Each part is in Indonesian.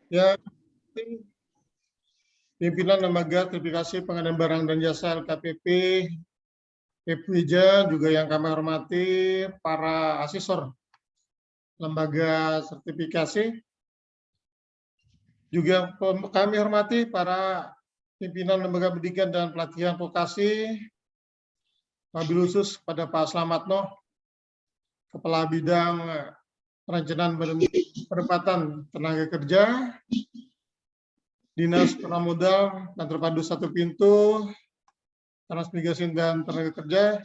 Ya, pimpinan lembaga sertifikasi pengadaan barang dan jasa LKPP, EPWIJA, juga yang kami hormati para asesor lembaga sertifikasi, juga kami hormati para pimpinan lembaga pendidikan dan pelatihan vokasi, wabil khusus pada Pak Slametno, Kepala Bidang Perencanaan Penempatan Tenaga Kerja, Dinas Pramodal dan Terpadu Satu Pintu, Transmigrasi dan Tenaga Kerja,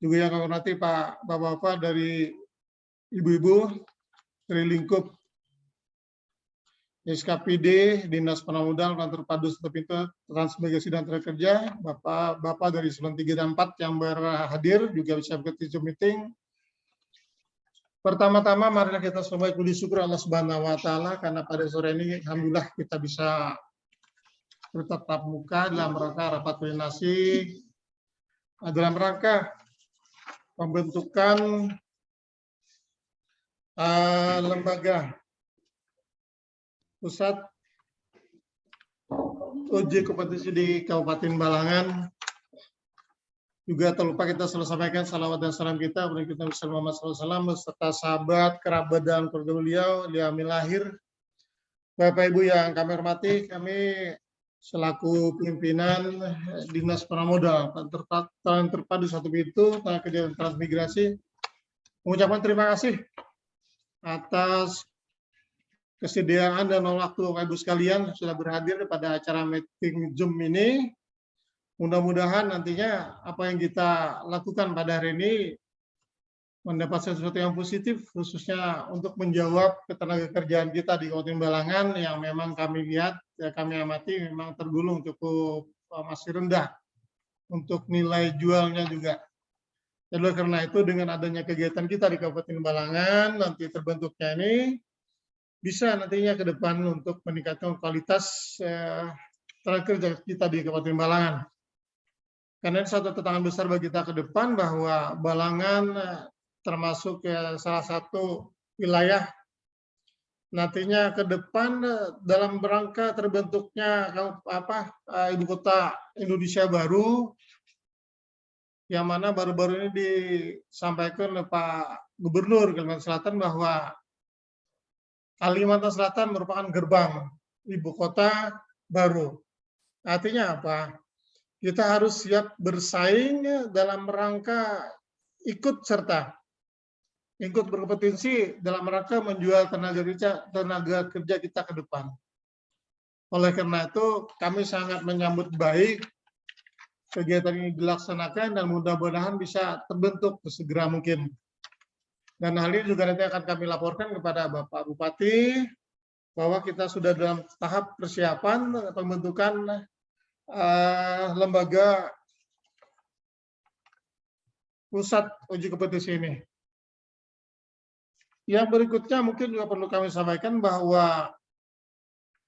juga yang kami hormati Pak Bapak-Bapak dari Ibu-Ibu dari lingkup SKPD, Dinas Pramodal dan Terpadu Satu Pintu, Transmigrasi dan Tenaga Kerja, Bapak dari Eselon 3 dan 4 yang berhadir, juga bisa mengikuti Zoom meeting. Pertama-tama marilah kita semua puji syukur Allah Subhanahu wa taala karena pada sore ini alhamdulillah kita bisa bertatap muka dalam rangka rapat koordinasi dalam rangka pembentukan lembaga pusat uji kompetensi di Kabupaten Balangan. Juga tak lupa kita selalu sampaikan salawat dan salam kita kepada kita Muhammad SAW beserta sahabat, kerabat dan keluarga beliau di amin lahir. Bapak Ibu yang kami hormati, kami selaku pimpinan Dinas Pramodal dan Terpadu Satu Pintu Tenaga Kerja dan Transmigrasi mengucapkan terima kasih atas kesediaan dan waktu Bapak Ibu sekalian sudah berhadir pada acara meeting Zoom ini. Mudah-mudahan nantinya apa yang kita lakukan pada hari ini mendapat sesuatu yang positif, khususnya untuk menjawab ketenaga kerjaan kita di Kabupaten Balangan yang memang kami lihat, ya kami amati memang tergolong cukup masih rendah untuk nilai jualnya juga. Jadi karena itu dengan adanya kegiatan kita di Kabupaten Balangan, nanti terbentuknya ini bisa nantinya ke depan untuk meningkatkan kualitas tenaga kerja kita di Kabupaten Balangan. Karena ini satu tantangan besar bagi kita ke depan bahwa Balangan termasuk salah satu wilayah nantinya ke depan dalam rangka terbentuknya ibu kota Indonesia baru, yang mana baru-baru ini disampaikan oleh Pak Gubernur Kalimantan Selatan bahwa Kalimantan Selatan merupakan gerbang ibu kota baru. Artinya apa? Kita harus siap bersaing dalam rangka ikut serta, ikut berkompetensi dalam rangka menjual tenaga kerja kita ke depan. Oleh karena itu, kami sangat menyambut baik kegiatan ini dilaksanakan dan mudah-mudahan bisa terbentuk sesegera mungkin. Dan hal ini juga nanti akan kami laporkan kepada Bapak Bupati bahwa kita sudah dalam tahap persiapan pembentukan lembaga pusat uji kompetensi ini. Yang berikutnya mungkin juga perlu kami sampaikan bahwa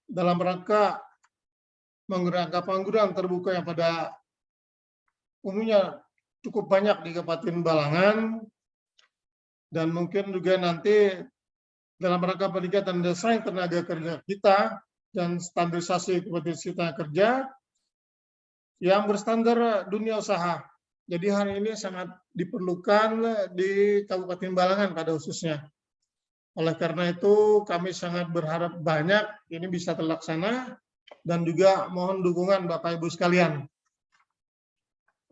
dalam rangka menggerakkan pengangguran terbuka yang pada umumnya cukup banyak di Kabupaten Balangan, dan mungkin juga nanti dalam rangka peningkatan desain tenaga kerja kita dan standarisasi kompetensi tenaga kerja yang berstandar dunia usaha. Jadi hal ini sangat diperlukan di Kabupaten Balangan pada khususnya. Oleh karena itu kami sangat berharap banyak ini bisa terlaksana dan juga mohon dukungan Bapak Ibu sekalian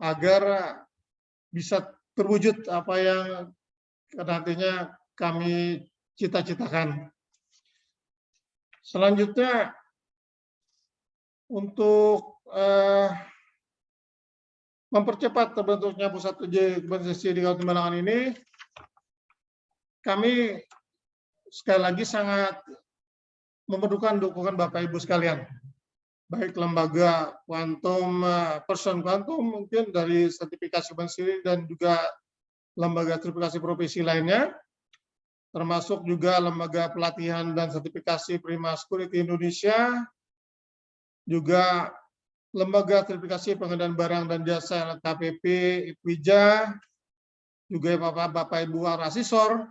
agar bisa terwujud apa yang nantinya kami cita-citakan. Selanjutnya untuk mempercepat terbentuknya pusat uji kompetensi di Kabupaten Balangan ini, kami sekali lagi sangat memerlukan dukungan Bapak Ibu sekalian, baik lembaga kuantum, person kuantum mungkin dari sertifikasi kompetensi dan juga lembaga sertifikasi profesi lainnya, termasuk juga lembaga pelatihan dan sertifikasi Prima Security Indonesia, juga lembaga sertifikasi pengadaan barang dan jasa LKPP, IPWIJA, juga Bapak Ibu asesor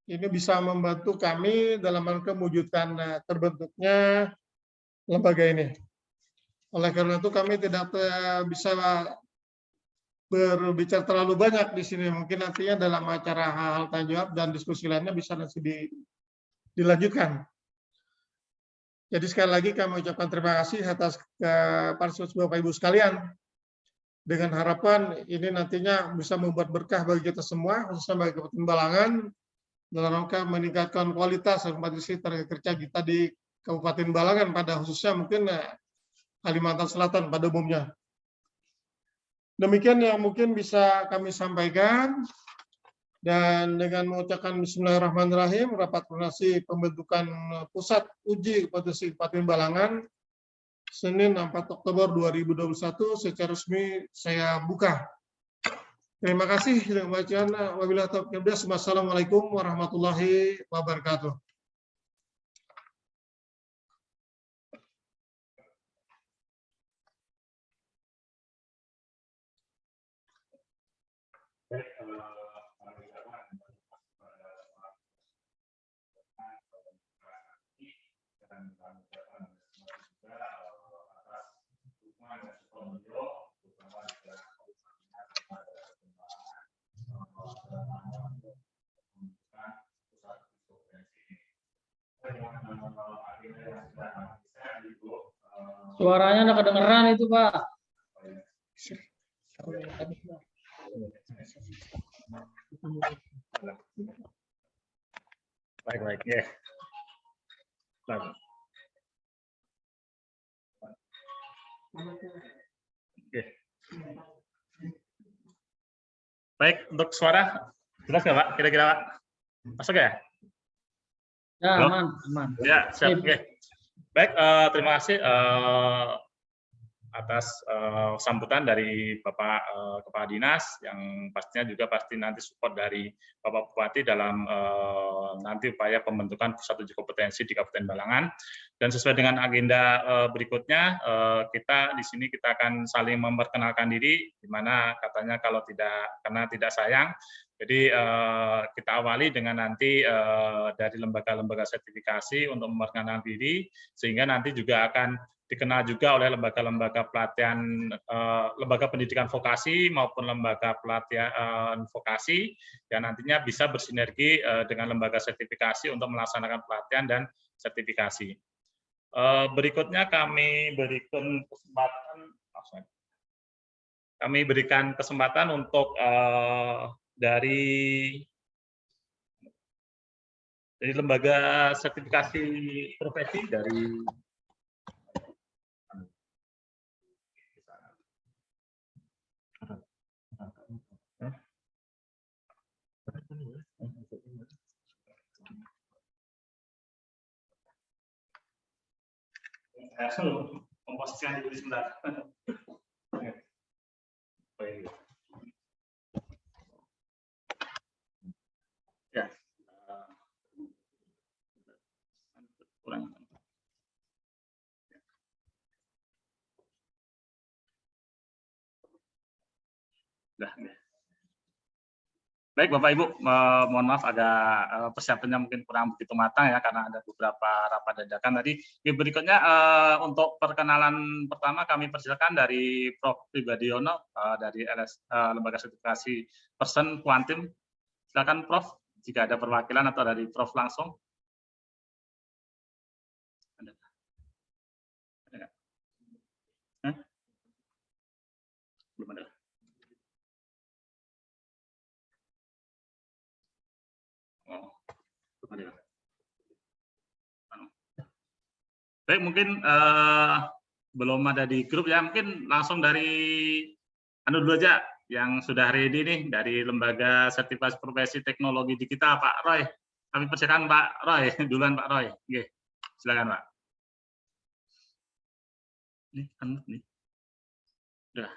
ini bisa membantu kami dalam rangka mewujudkan terbentuknya lembaga ini. Oleh karena itu kami tidak bisa berbicara terlalu banyak di sini. Mungkin nantinya dalam acara hal-hal tanya jawab dan diskusi lainnya bisa nanti dilanjutkan. Jadi sekali lagi kami ucapkan terima kasih atas partisipasi Bapak Ibu sekalian. Dengan harapan ini nantinya bisa membuat berkah bagi kita semua, khususnya bagi Kabupaten Balangan, dalam rangka meningkatkan kualitas dan kompetisi tenaga kerja kita di Kabupaten Balangan, pada khususnya mungkin Kalimantan Selatan pada umumnya. Demikian yang mungkin bisa kami sampaikan. Dan dengan mengucapkan Bismillahirrahmanirrahim, rapat koordinasi pembentukan pusat uji kompetensi Kabupaten Balangan, Senin 4 Oktober 2021 secara resmi saya buka. Terima kasih. Wabillahi taufiq. Wassalamualaikum warahmatullahi wabarakatuh. Suaranya nggak kedengeran itu, Pak. Baik, ya. Baik. Oke. Baik, untuk suara jelas nggak Pak? Kira-kira Pak? Masuk ya? Ya, Halo? aman. Ya, siap. Oke. Baik, terima kasih atas sambutan dari Bapak Kepala Dinas, yang pastinya juga pasti nanti support dari Bapak Bupati dalam nanti upaya pembentukan pusat uji kompetensi di Kabupaten Balangan. Dan sesuai dengan agenda berikutnya, kita di sini kita akan saling memperkenalkan diri, di mana katanya kalau karena tidak sayang. Jadi kita awali dengan nanti dari lembaga-lembaga sertifikasi untuk memperkenalkan diri, sehingga nanti juga akan dikenal juga oleh lembaga-lembaga pelatihan, lembaga pendidikan vokasi maupun lembaga pelatihan vokasi, yang nantinya bisa bersinergi dengan lembaga sertifikasi untuk melaksanakan pelatihan dan sertifikasi. Berikutnya kami berikan kesempatan untuk dari lembaga sertifikasi profesi dari komposisinya dulu sebentar. Ya. Kurang. Baik Bapak Ibu, mohon maaf agak persiapannya mungkin kurang begitu matang ya, karena ada beberapa rapat dadakan tadi. Berikutnya untuk perkenalan pertama kami persilakan dari Prof. Pribadiono dari Lembaga Sertifikasi Person Quantum. Silakan Prof, jika ada perwakilan atau dari Prof langsung. Ada nggak? Belum ada. Baik, mungkin belum ada di grup ya, mungkin langsung dari dulu aja yang sudah ready nih dari Lembaga Sertifikasi Profesi Teknologi Digital, Pak Roy. Kami persilakan Pak Roy, duluan Pak Roy. Oke, silakan Pak. Nih. Udah.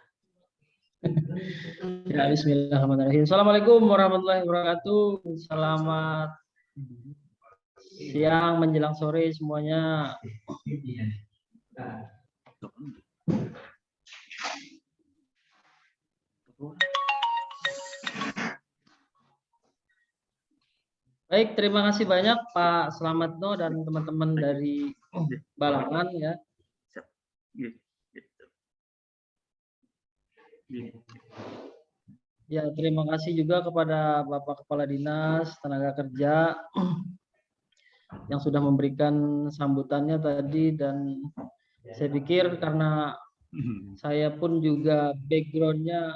Ya, bismillahirrahmanirrahim. Assalamualaikum warahmatullahi wabarakatuh. Selamat siang menjelang sore semuanya. Baik, terima kasih banyak Pak Slametno dan teman-teman dari Balangan ya. Siap. Gitu. Ya, terima kasih juga kepada Bapak Kepala Dinas Tenaga Kerja yang sudah memberikan sambutannya tadi, dan saya pikir karena saya pun juga backgroundnya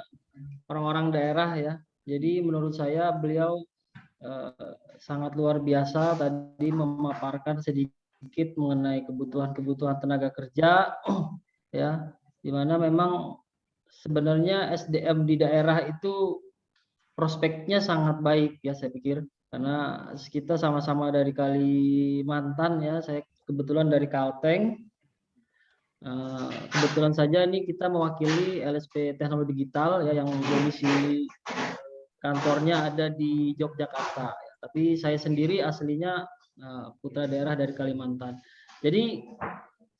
orang-orang daerah ya, jadi menurut saya beliau sangat luar biasa tadi memaparkan sedikit mengenai kebutuhan-kebutuhan tenaga kerja ya, di mana memang sebenarnya SDM di daerah itu prospeknya sangat baik ya, saya pikir, karena kita sama-sama dari Kalimantan ya, saya kebetulan dari Kalteng. Kebetulan saja ini kita mewakili LSP Teknologi Digital ya, yang domisili kantornya ada di Yogyakarta ya. Tapi saya sendiri aslinya putra daerah dari Kalimantan. Jadi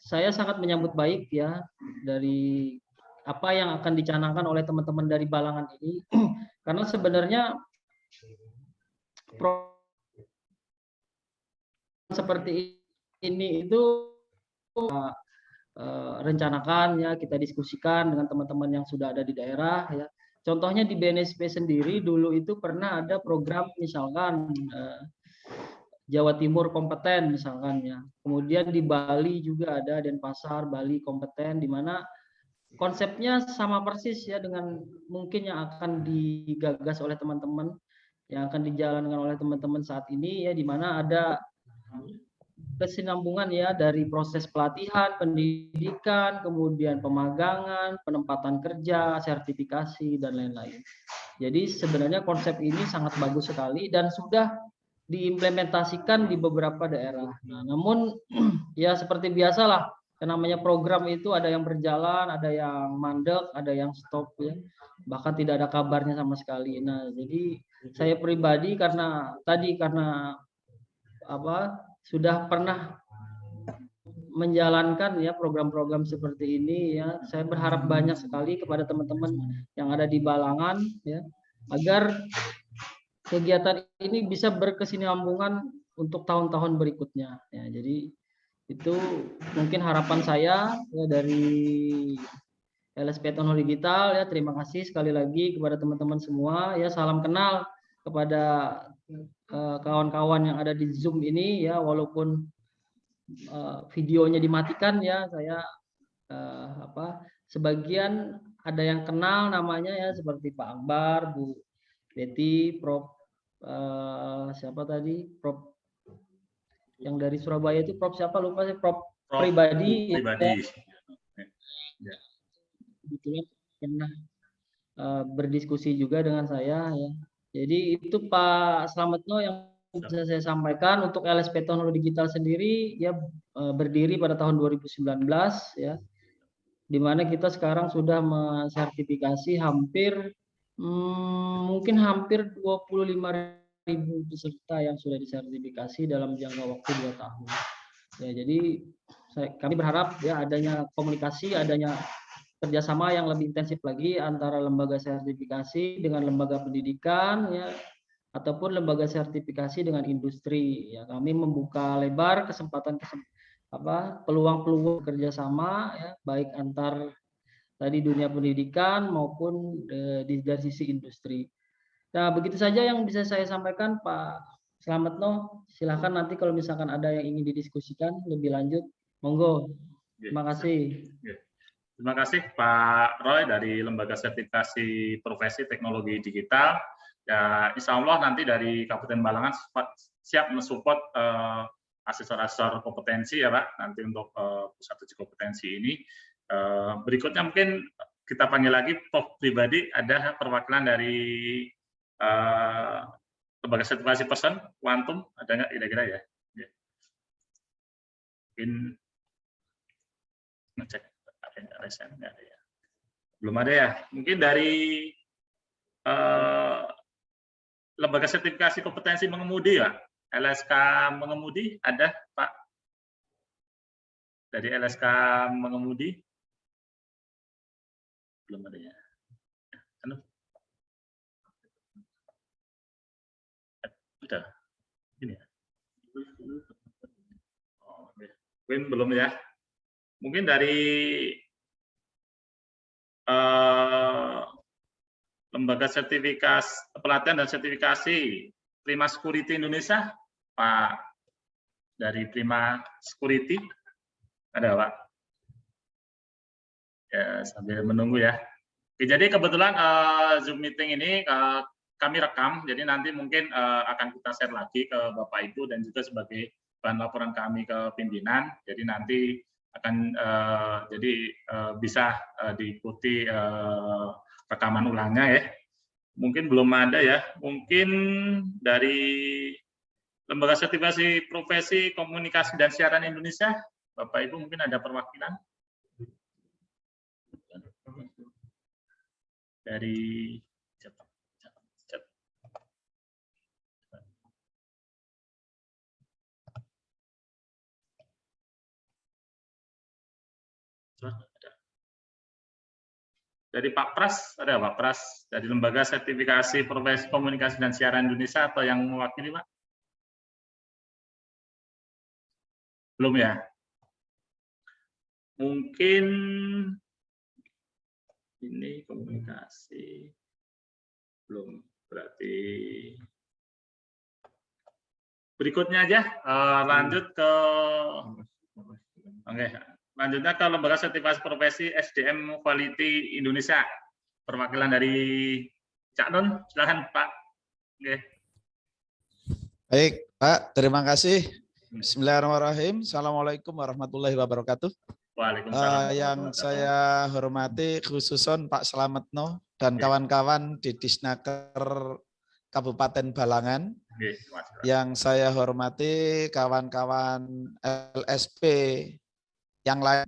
saya sangat menyambut baik ya dari apa yang akan dicanangkan oleh teman-teman dari Balangan ini karena sebenarnya seperti ini itu rencanakan ya, kita diskusikan dengan teman-teman yang sudah ada di daerah ya. Contohnya di BNSP sendiri dulu itu pernah ada program misalkan Jawa Timur kompeten misalkan ya. Kemudian di Bali juga ada Denpasar Bali kompeten, di mana konsepnya sama persis ya dengan mungkin yang akan digagas oleh teman-teman, yang akan dijalankan oleh teman-teman saat ini ya, di mana ada kesinambungan ya dari proses pelatihan, pendidikan, kemudian pemagangan, penempatan kerja, sertifikasi dan lain-lain. Jadi sebenarnya konsep ini sangat bagus sekali dan sudah diimplementasikan di beberapa daerah. Nah, namun ya seperti biasalah, yang namanya program itu ada yang berjalan, ada yang mandek, ada yang stop ya. Bahkan tidak ada kabarnya sama sekali. Nah, jadi saya pribadi karena sudah pernah menjalankan ya program-program seperti ini ya, saya berharap banyak sekali kepada teman-teman yang ada di Balangan ya, agar kegiatan ini bisa berkesinambungan untuk tahun-tahun berikutnya ya. Jadi itu mungkin harapan saya ya, dari LSP Teknologi Digital ya. Terima kasih sekali lagi kepada teman-teman semua ya, salam kenal kepada kawan-kawan yang ada di Zoom ini ya, walaupun videonya dimatikan ya, saya sebagian ada yang kenal namanya ya, seperti Pak Akbar, Bu Betty, Prof siapa tadi, Prof yang dari Surabaya itu, Prof siapa lupa sih, Prof pribadi ya. Kebetulan pernah berdiskusi juga dengan saya ya. Jadi itu Pak Slametno yang bisa saya sampaikan. Untuk LSP Teknologi Digital sendiri ya berdiri pada tahun 2019 ya, di mana kita sekarang sudah mensertifikasi mungkin hampir 25.000 peserta yang sudah disertifikasi dalam jangka waktu 2 tahun. Ya, jadi kami berharap ya adanya komunikasi, adanya kerjasama yang lebih intensif lagi antara lembaga sertifikasi dengan lembaga pendidikan ya, ataupun lembaga sertifikasi dengan industri ya. Kami membuka lebar peluang-peluang kerjasama ya, baik antar tadi dunia pendidikan maupun dari sisi industri. Nah, begitu saja yang bisa saya sampaikan, Pak Slametno. Silakan nanti kalau misalkan ada yang ingin didiskusikan lebih lanjut, monggo. Terima kasih. Terima kasih Pak Roy dari Lembaga Sertifikasi Profesi Teknologi Digital. Ya, insya Allah nanti dari Kabupaten Balangan siap mensupport asesor-asesor kompetensi ya Pak, nanti untuk pusat uji kompetensi ini. Berikutnya mungkin kita panggil lagi Prof pribadi, ada perwakilan dari Lembaga Sertifikasi Person, Quantum, ada nggak kira-kira ya? Mungkin ngecek. Belum ada ya. Mungkin dari Lembaga Sertifikasi Kompetensi Mengemudi ya, LSK Mengemudi ada Pak? Dari LSK Mengemudi belum ada ya. Sudah. Oh, mungkin belum ya. Mungkin dari Lembaga Sertifikasi Pelatihan dan Sertifikasi Prima Security Indonesia, Pak, dari Prima Security, ada Pak? Ya, sambil menunggu ya. Oke, jadi kebetulan Zoom meeting ini kami rekam, jadi nanti mungkin akan kita share lagi ke Bapak Ibu dan juga sebagai bahan laporan kami ke pimpinan. Jadi nanti akan bisa diikuti rekaman ulangnya ya. Mungkin belum ada ya. Mungkin dari Lembaga Sertifikasi Profesi Komunikasi dan Siaran Indonesia, Bapak Ibu mungkin ada perwakilan dari Pak Pras, ada Pak Pras dari Lembaga Sertifikasi Profesi Komunikasi dan Siaran Indonesia atau yang mewakili Pak? Belum ya? Mungkin ini komunikasi belum, berarti berikutnya aja lanjut ke lanjutnya ke Lembaga Sertifikasi Profesi SDM Quality Indonesia, perwakilan dari Cak Nun, silakan Pak. Oke. Baik Pak, terima kasih. Bismillahirrahmanirrahim. Assalamualaikum warahmatullahi wabarakatuh. Waalaikumsalam. Yang saya hormati khususon Pak Slametno dan kawan-kawan di Disnaker Kabupaten Balangan. Yang saya hormati kawan-kawan LSP yang lain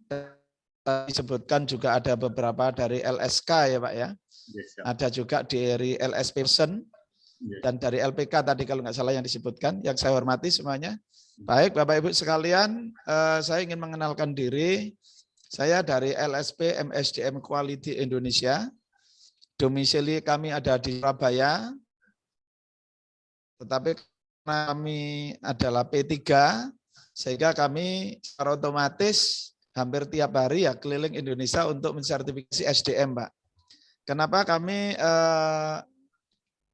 disebutkan juga ada beberapa dari LSK ya Pak ya. Ada juga dari LSP Person dan dari LPK tadi kalau nggak salah yang disebutkan. Yang saya hormati semuanya. Baik Bapak Ibu sekalian, saya ingin mengenalkan diri. Saya dari LSP MSDM Quality Indonesia. Domisili kami ada di Surabaya. Tetapi karena kami adalah P3, sehingga kami secara otomatis hampir tiap hari ya keliling Indonesia untuk mensertifikasi SDM, Pak. Kenapa kami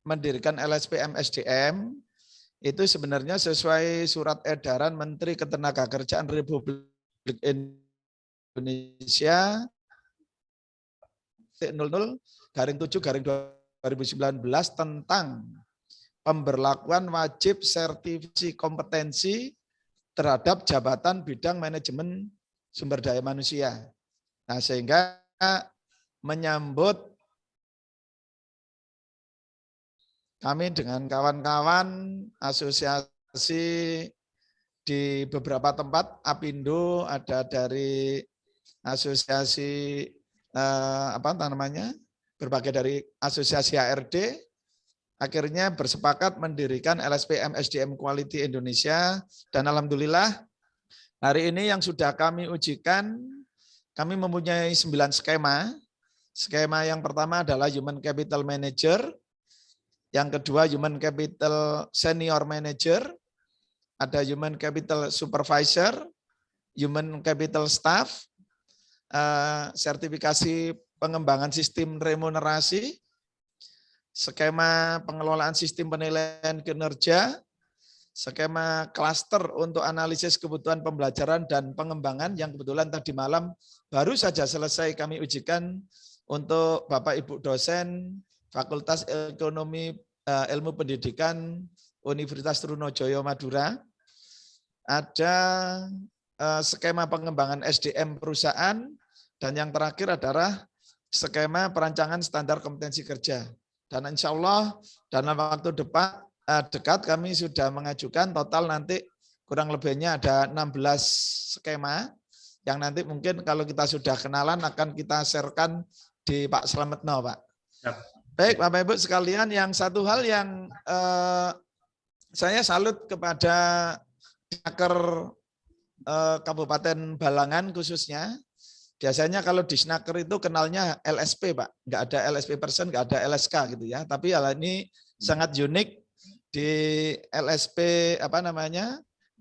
mendirikan LSP MSDM? Itu sebenarnya sesuai surat edaran Menteri Ketenagakerjaan Republik Indonesia 00-7/2019 tentang pemberlakuan wajib sertifikasi kompetensi terhadap jabatan bidang manajemen sumber daya manusia. Nah, sehingga menyambut kami dengan kawan-kawan asosiasi di beberapa tempat, Apindo, ada dari asosiasi berbagai dari asosiasi HRD, akhirnya bersepakat mendirikan LSP MSDM Quality Indonesia, dan alhamdulillah hari ini yang sudah kami ujikan, kami mempunyai 9 skema. Skema yang pertama adalah Human Capital Manager, yang kedua Human Capital Senior Manager, ada Human Capital Supervisor, Human Capital Staff, sertifikasi pengembangan sistem remunerasi, skema pengelolaan sistem penilaian kinerja, skema klaster untuk analisis kebutuhan pembelajaran dan pengembangan yang kebetulan tadi malam baru saja selesai kami ujikan untuk Bapak Ibu dosen Fakultas Ekonomi Ilmu Pendidikan Universitas Trunojoyo Madura. Ada skema pengembangan SDM perusahaan, dan yang terakhir adalah skema perancangan standar kompetensi kerja. Dan insya Allah dalam waktu dekat kami sudah mengajukan total nanti kurang lebihnya ada 16 skema yang nanti mungkin kalau kita sudah kenalan akan kita sharekan di Pak Slametno, Pak. Baik Bapak Ibu sekalian, yang satu hal yang saya salut kepada Disnaker Kabupaten Balangan khususnya. Biasanya kalau di Disnaker itu kenalnya LSP, Pak. Nggak ada LSP Person, nggak ada LSK gitu ya. Tapi hal ini sangat unik di LSP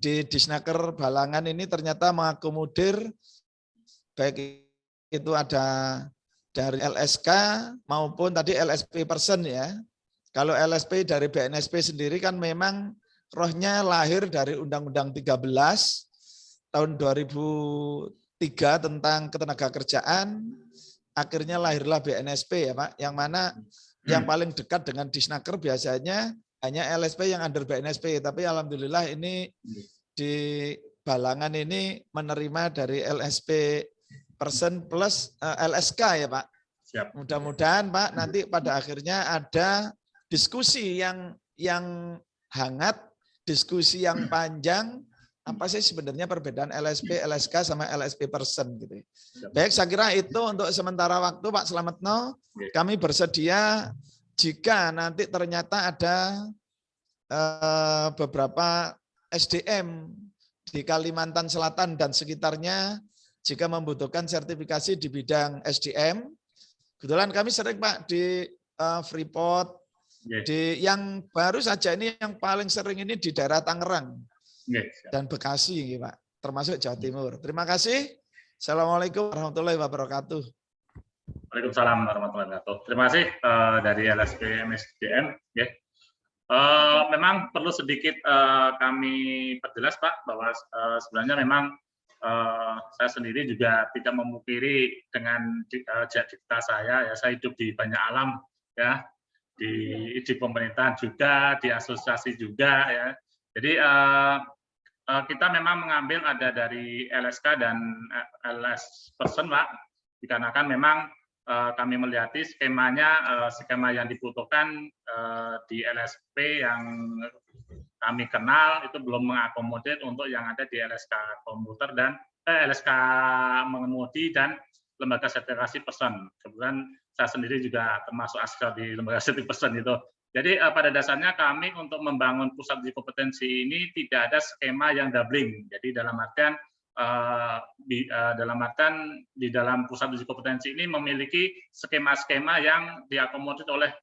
di Disnaker Balangan ini ternyata mengakomodir baik itu ada dari LSK maupun tadi LSP person ya. Kalau LSP dari BNSP sendiri kan memang rohnya lahir dari Undang-Undang 13 tahun 2003 tentang ketenagakerjaan, akhirnya lahirlah BNSP ya Pak, yang mana yang paling dekat dengan Disnaker biasanya hanya LSP yang under BNSP, tapi alhamdulillah ini di Balangan ini menerima dari LSP person plus LSK ya Pak. Siap. Mudah-mudahan Pak nanti pada akhirnya ada diskusi yang hangat, diskusi yang panjang, apa sih sebenarnya perbedaan LSP, LSK sama LSP person gitu. Baik, saya kira itu untuk sementara waktu Pak Slametno. Kami bersedia jika nanti ternyata ada beberapa SDM di Kalimantan Selatan dan sekitarnya jika membutuhkan sertifikasi di bidang SDM. Kebetulan kami sering Pak di Freeport, di yang baru saja ini yang paling sering ini di daerah Tangerang dan Bekasi Pak, termasuk Jawa Timur. Terima kasih. Assalamualaikum warahmatullahi wabarakatuh. Waalaikumsalam warahmatullahi wabarakatuh. Terima kasih dari LSP MSDM. Memang perlu sedikit kami perjelas Pak bahwa sebenarnya memang saya sendiri juga tidak memungkiri dengan cita saya hidup di banyak alam ya, di pemerintahan juga, di asosiasi juga ya. Jadi kita memang mengambil ada dari LSK dan LS person Pak, dikarenakan memang kami melihat skemanya, skema yang dibutuhkan di LSP yang kami kenal itu belum mengakomodir untuk yang ada di LSK komputer dan LSK mengemudi dan lembaga sertifikasi person. Kebetulan saya sendiri juga termasuk asesor di lembaga sertifikasi person itu. Jadi pada dasarnya kami untuk membangun pusat uji kompetensi ini tidak ada skema yang doubling. Jadi dalam artian di dalam pusat uji kompetensi ini memiliki skema-skema yang diakomodir oleh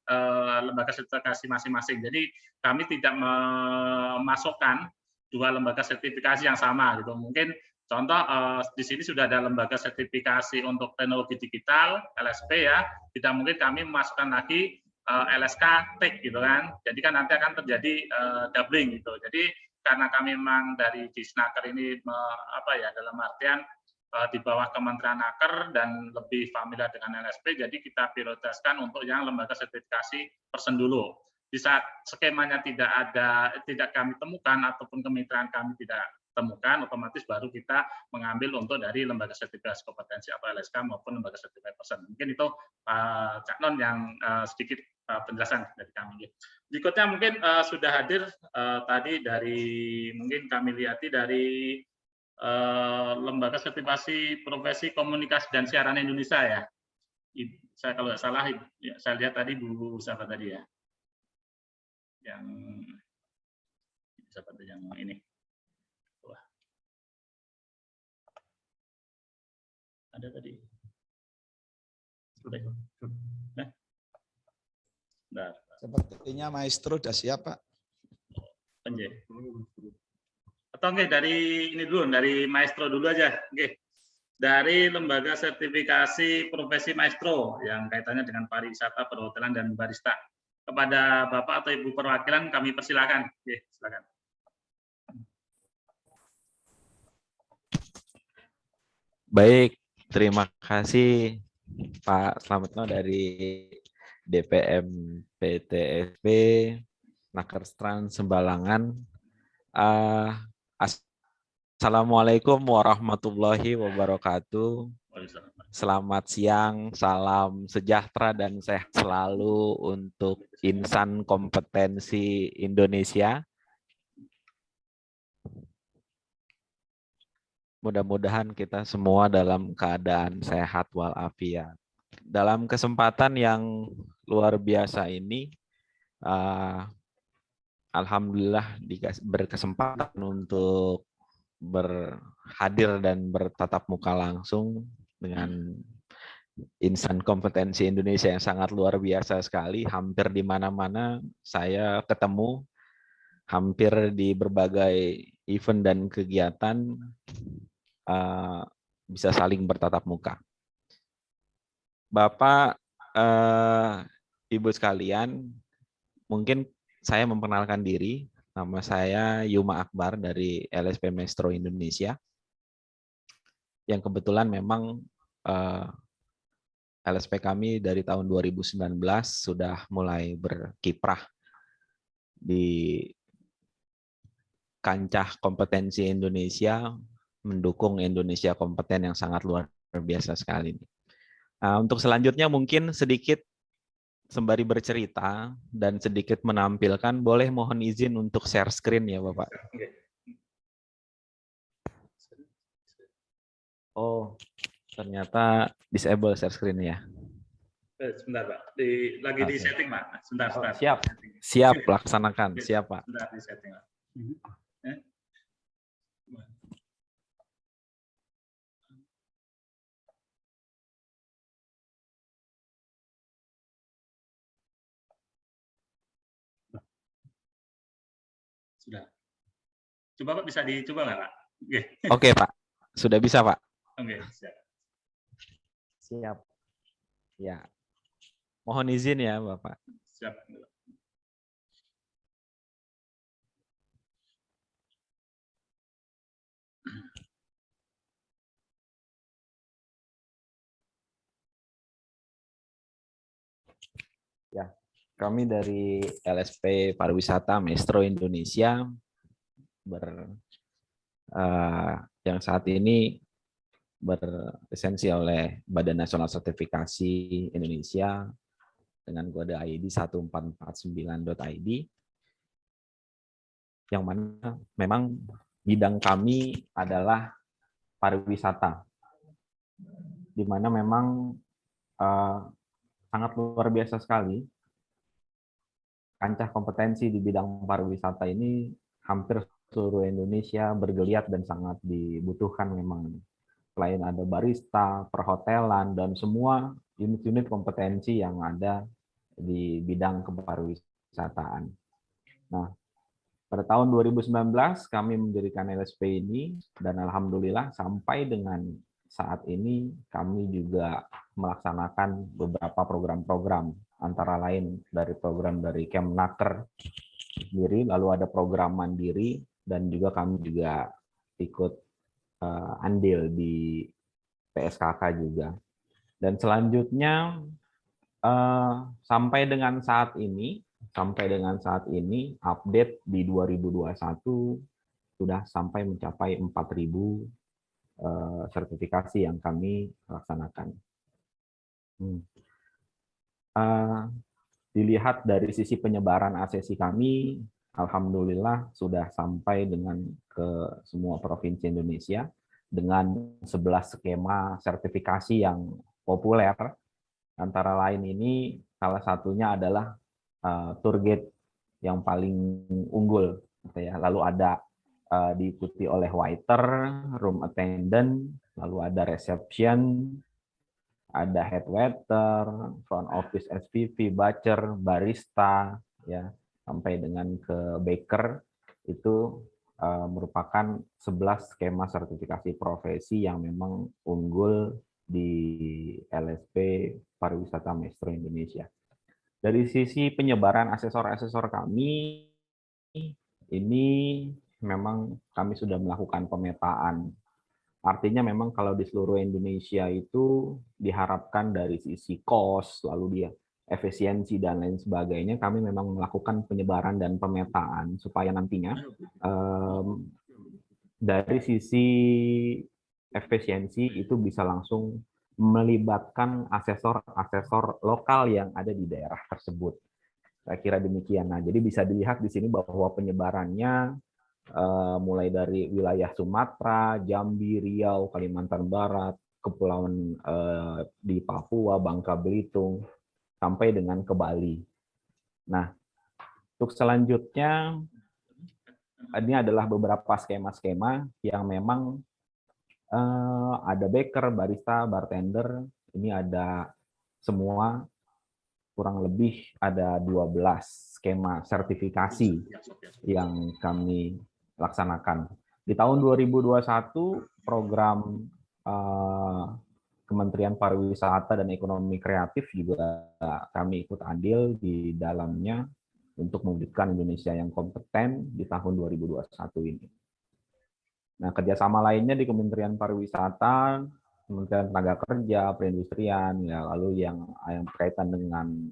lembaga sertifikasi masing-masing. Jadi kami tidak memasukkan dua lembaga sertifikasi yang sama gitu. Mungkin contoh di sini sudah ada lembaga sertifikasi untuk teknologi digital LSP ya. Tidak mungkin kami memasukkan lagi LSK TIK gitu kan. Jadi kan nanti akan terjadi doubling gitu. Jadi karena kami memang dari Disnaker ini dalam artian di bawah Kementerian Naker dan lebih familiar dengan LSP, jadi kita prioritaskan untuk yang lembaga sertifikasi person dulu. Di saat skemanya tidak kami temukan ataupun kemitraan kami tidak temukan, otomatis baru kita mengambil untuk dari lembaga sertifikasi kompetensi atau LSK maupun lembaga sertifikasi person. Mungkin itu Cak Non yang sedikit penjelasan dari kami. Berikutnya mungkin sudah hadir tadi dari mungkin kami lihat dari lembaga sertifikasi profesi komunikasi dan siaran Indonesia ya. Saya kalau nggak salah saya lihat tadi Bu siapa tadi ya, yang siapa yang ini. Wah. Ada tadi. Nah. Sepertinya Maestro sudah siap, Pak. Atau enggak dari ini dulu, dari Maestro dulu aja. Oke. Dari lembaga sertifikasi profesi Maestro yang kaitannya dengan pariwisata, perhotelan dan barista. Kepada Bapak atau Ibu perwakilan kami persilakan. Oke, silakan. Baik, terima kasih Pak Slametno dari DPM PTSP Nakerstrand Sembalangan. Assalamualaikum warahmatullahi wabarakatuh. Selamat siang, salam sejahtera dan sehat selalu untuk insan kompetensi Indonesia. Mudah-mudahan kita semua dalam keadaan sehat walafiat. Dalam kesempatan yang luar biasa ini, alhamdulillah berkesempatan untuk berhadir dan bertatap muka langsung dengan insan kompetensi Indonesia yang sangat luar biasa sekali. Hampir di mana-mana saya ketemu, hampir di berbagai event dan kegiatan bisa saling bertatap muka. Bapak, Ibu sekalian, mungkin saya memperkenalkan diri. Nama saya Yuma Akbar dari LSP Maestro Indonesia. Yang kebetulan memang LSP kami dari tahun 2019 sudah mulai berkiprah di kancah kompetensi Indonesia, mendukung Indonesia kompeten yang sangat luar biasa sekali. Untuk selanjutnya mungkin sedikit sembari bercerita dan sedikit menampilkan, boleh mohon izin untuk share screen ya Bapak. Oh, ternyata disable share screen ya. Sebentar Pak, lagi di setting Pak. Sebentar. Siap, laksanakan. Siap Pak. Sebentar di setting Pak. Sudah. Coba Pak, bisa dicoba nggak Pak? Oke Pak, sudah bisa Pak. Oke, siap. Siap. Ya. Mohon izin ya Bapak. Siap. Ya, kami dari LSP Pariwisata Maestro Indonesia yang saat ini berlisensi oleh Badan Nasional Sertifikasi Indonesia dengan kode ID 1449.id, yang mana memang bidang kami adalah pariwisata, di mana memang sangat luar biasa sekali kancah kompetensi di bidang pariwisata ini. Hampir seluruh Indonesia bergeliat dan sangat dibutuhkan memang. Selain ada barista, perhotelan, dan semua unit-unit kompetensi yang ada di bidang kepariwisataan. Nah, pada tahun 2019 kami mendirikan LSP ini, dan alhamdulillah sampai dengan saat ini kami juga melaksanakan beberapa program-program, antara lain dari program dari Kemnaker sendiri, lalu ada program mandiri, dan juga kami juga ikut andil di PSKK juga. Dan selanjutnya sampai dengan saat ini update di 2021 sudah sampai mencapai 4.000 sertifikasi yang kami laksanakan. Dilihat dari sisi penyebaran ASESI kami, alhamdulillah sudah sampai dengan ke semua provinsi Indonesia dengan 11 skema sertifikasi yang populer. Antara lain ini salah satunya adalah tour guide yang paling unggul, lalu ada diikuti oleh waiter, room attendant, lalu ada reception, ada head waiter, front office SPV, butcher, barista, ya, sampai dengan ke baker. Itu merupakan 11 skema sertifikasi profesi yang memang unggul di LSP Pariwisata Maestro Indonesia. Dari sisi penyebaran asesor-asesor kami, ini memang kami sudah melakukan pemetaan. Artinya memang kalau di seluruh Indonesia itu diharapkan dari sisi cost, lalu dia efisiensi dan lain sebagainya, kami memang melakukan penyebaran dan pemetaan supaya nantinya dari sisi efisiensi itu bisa langsung melibatkan asesor-asesor lokal yang ada di daerah tersebut. Saya kira demikian. Nah, jadi bisa dilihat di sini bahwa penyebarannya mulai dari wilayah Sumatera, Jambi, Riau, Kalimantan Barat, kepulauan di Papua, Bangka Belitung, sampai dengan ke Bali. Nah, untuk selanjutnya, ini adalah beberapa skema-skema yang memang ada baker, barista, bartender, ini ada semua, kurang lebih ada 12 skema sertifikasi yang kami laksanakan. Di tahun 2021 program Kementerian Pariwisata dan Ekonomi Kreatif juga kami ikut andil di dalamnya untuk mewujudkan Indonesia yang kompeten di tahun 2021 ini. Nah, kerjasama lainnya di Kementerian Pariwisata, Kementerian Tenaga Kerja, Perindustrian, ya, lalu yang berkaitan dengan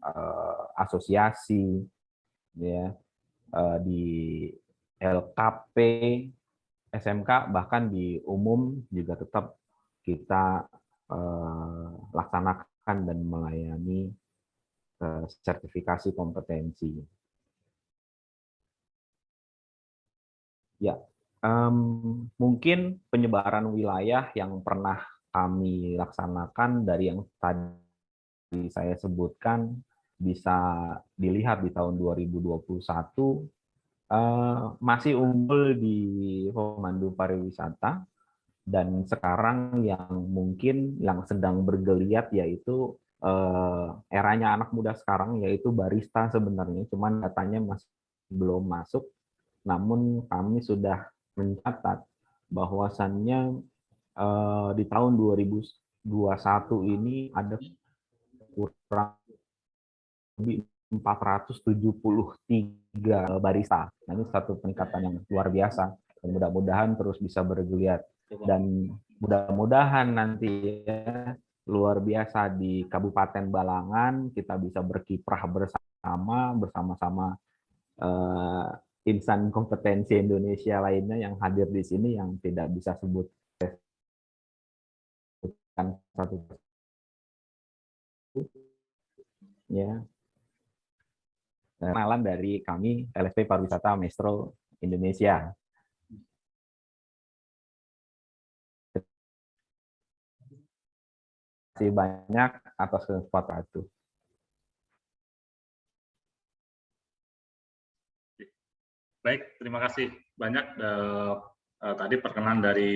asosiasi, ya, di LKP, SMK, bahkan di umum juga tetap kita laksanakan dan melayani sertifikasi kompetensi. Ya, mungkin penyebaran wilayah yang pernah kami laksanakan dari yang tadi saya sebutkan bisa dilihat di tahun 2021 masih unggul di pemandu pariwisata, dan sekarang yang mungkin yang sedang bergeliat yaitu eranya anak muda sekarang, yaitu barista sebenarnya, cuman datanya masih belum masuk. Namun kami sudah mencatat bahwasannya di tahun 2021 ini ada kurang lebih 473 barista. Nah, ini satu peningkatan yang luar biasa. Dan mudah-mudahan terus bisa bergeliat. Dan mudah-mudahan nanti ya, luar biasa di Kabupaten Balangan kita bisa berkiprah bersama-sama insan kompetensi Indonesia lainnya yang hadir di sini yang tidak bisa sebutkan satu ya. Kenalan dari kami LSP Pariwisata Maestro Indonesia. Terima kasih banyak atas kesempatan itu. Baik, terima kasih banyak tadi perkenalan dari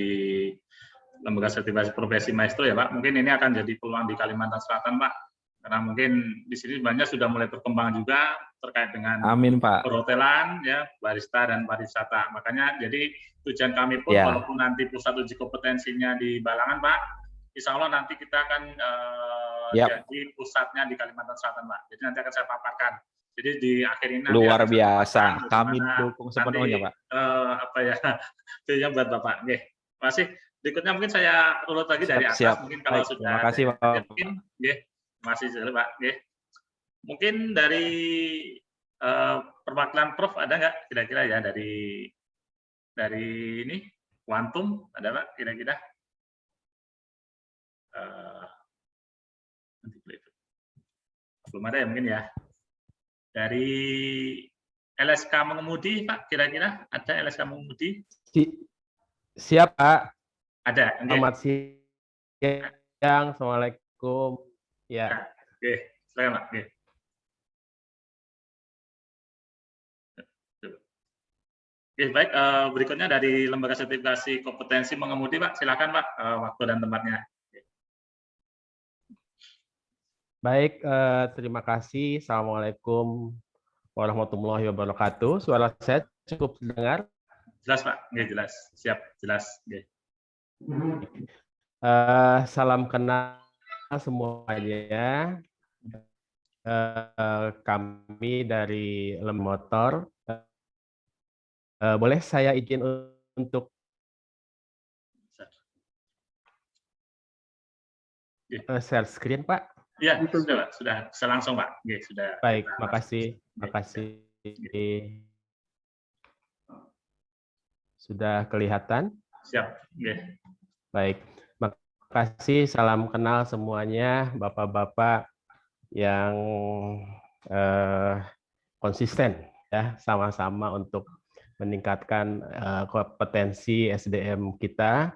Lembaga Sertifikasi Profesi Maestro ya Pak. Mungkin ini akan jadi peluang di Kalimantan Selatan Pak. Karena mungkin di sini banyak sudah mulai berkembang juga terkait dengan Amin, Pak. perhotelan, ya, barista dan pariwisata. Makanya jadi tujuan kami pun Ya. walaupun nanti pusat uji kompetensinya di Balangan, Pak, insya Allah nanti kita akan jadi pusatnya di Kalimantan Selatan, Pak. Jadi nanti akan saya paparkan. Jadi di akhir ini luar biasa, kami dukung sepenuhnya, Pak. Apa ya, jadinya buat Bapak. Oke, masih berikutnya mungkin saya urut lagi dari atas. Siap. Mungkin kalau Baik, sudah terima kasih, Pak. mungkin, masih Pak. Mungkin dari perwakilan Prof ada nggak kira-kira ya dari ini Quantum ada Pak kira-kira? Belum ada ya mungkin ya. Dari LSK Mengemudi Pak kira-kira ada LSK Mengemudi? Siap Pak. Ada. Selamat siang. Assalamualaikum. Ya. Oke, silakan Pak. Oke. Oke, baik. Berikutnya dari Lembaga Sertifikasi Kompetensi Mengemudi, Pak. Silakan, Pak. Waktu dan tempatnya. Baik, terima kasih. Assalamualaikum warahmatullahi wabarakatuh. Suara saya cukup terdengar? Jelas, Pak. Oke, jelas. Siap, jelas. Oke. Salam kenal semuanya. Kami dari Lem Motor. Boleh saya izin untuk share screen, Pak? Iya, sudah, Pak. Sudah langsung, Pak. Oke, sudah. Baik, makasih. Makasih. Sudah kelihatan? Siap. Oke. Baik, makasih. Salam kenal semuanya, Bapak-bapak yang konsisten ya, sama-sama untuk meningkatkan kompetensi SDM kita.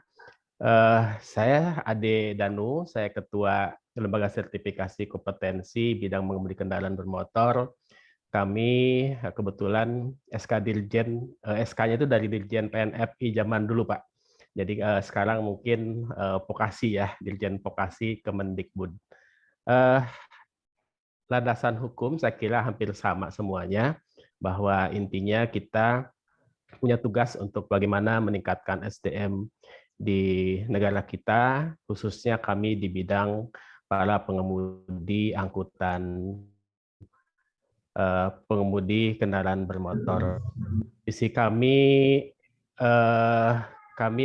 Saya Ade Danu, saya Ketua Lembaga Sertifikasi Kompetensi Bidang Mengemudi Kendaraan Bermotor. Kami kebetulan SK Dirjen, SK-nya itu dari Dirjen PNFI zaman dulu, Pak. Jadi sekarang mungkin Vokasi ya, Dirjen Vokasi Kemendikbud. Landasan hukum saya kira hampir sama semuanya, bahwa intinya kita punya tugas untuk bagaimana meningkatkan SDM di negara kita, khususnya kami di bidang para pengemudi angkutan pengemudi kendaraan bermotor. Visi kami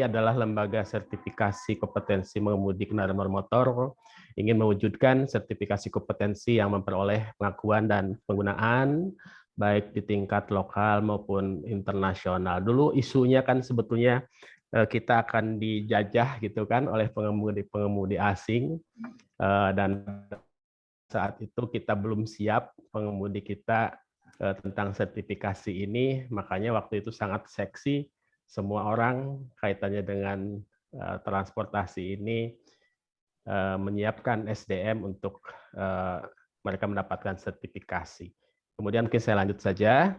adalah lembaga sertifikasi kompetensi mengemudi kendaraan bermotor, ingin mewujudkan sertifikasi kompetensi yang memperoleh pengakuan dan penggunaan baik di tingkat lokal maupun internasional. Dulu isunya kan sebetulnya kita akan dijajah gitu kan oleh pengemudi-pengemudi asing, dan saat itu kita belum siap, pengemudi kita tentang sertifikasi ini, makanya waktu itu sangat seksi, semua orang kaitannya dengan transportasi ini menyiapkan SDM untuk mereka mendapatkan sertifikasi. Kemudian mungkin saya lanjut saja,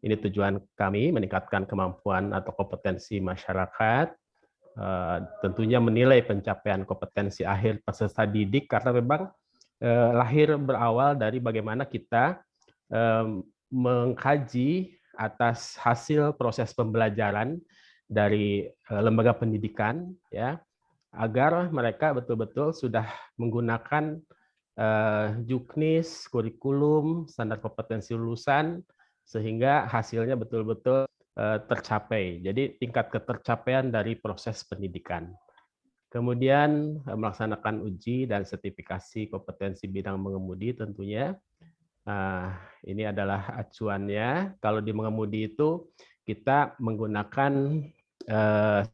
ini tujuan kami meningkatkan kemampuan atau kompetensi masyarakat, tentunya menilai pencapaian kompetensi akhir peserta didik, karena memang lahir berawal dari bagaimana kita mengkaji atas hasil proses pembelajaran dari lembaga pendidikan, ya, agar mereka betul-betul sudah menggunakan juknis, kurikulum, standar kompetensi lulusan, sehingga hasilnya betul-betul tercapai. Jadi tingkat ketercapaian dari proses pendidikan. Kemudian melaksanakan uji dan sertifikasi kompetensi bidang mengemudi tentunya. Ini adalah acuannya. Kalau di mengemudi itu kita menggunakan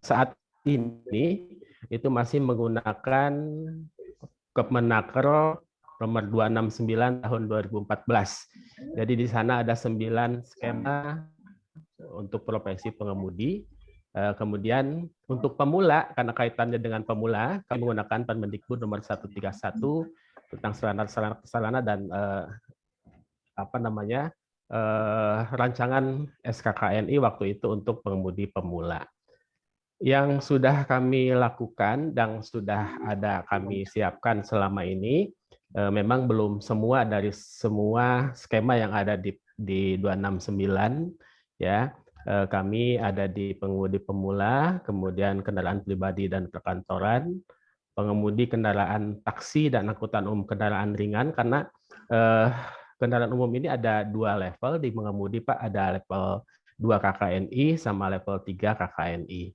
saat ini itu masih menggunakan Kepmenaker nomor 269 tahun 2014. Jadi di sana ada 9 skema untuk profesi pengemudi. Kemudian untuk pemula, karena kaitannya dengan pemula, kami menggunakan Permendikbud nomor 131 tentang sarana dan rancangan SKKNI waktu itu untuk pengemudi pemula. Yang sudah kami lakukan dan sudah ada kami siapkan selama ini, memang belum semua dari semua skema yang ada di 269, ya. Kami ada di pengemudi pemula, kemudian kendaraan pribadi dan perkantoran, pengemudi kendaraan taksi dan angkutan umum kendaraan ringan, karena kendaraan umum ini ada 2 level di mengemudi, Pak, ada level 2 KKNI sama level 3 KKNI.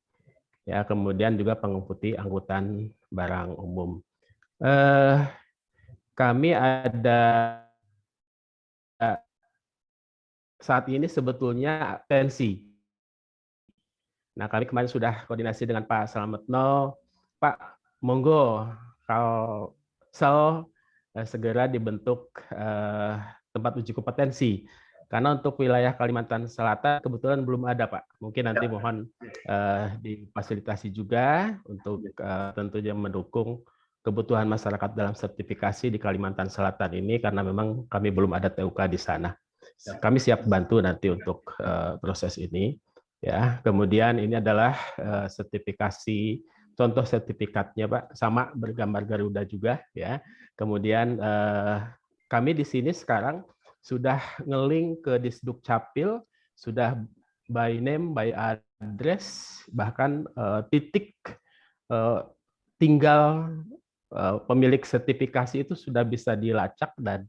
Ya, kemudian juga pengemudi angkutan barang umum. Kami ada saat ini sebetulnya tensi. Nah, kami kemarin sudah koordinasi dengan Pak Slametno, Pak, monggo kalau segera dibentuk tempat uji kompetensi. Karena untuk wilayah Kalimantan Selatan kebetulan belum ada, Pak. Mungkin nanti mohon difasilitasi juga untuk tentunya mendukung kebutuhan masyarakat dalam sertifikasi di Kalimantan Selatan ini, karena memang kami belum ada TUK di sana. Kami siap bantu nanti untuk proses ini. Ya, kemudian ini adalah sertifikasi, contoh sertifikatnya, Pak, sama bergambar Garuda juga, ya. Kemudian kami di sini sekarang sudah nge-link ke Disduk Capil, sudah by name, by address, bahkan titik tinggal pemilik sertifikasi itu sudah bisa dilacak dan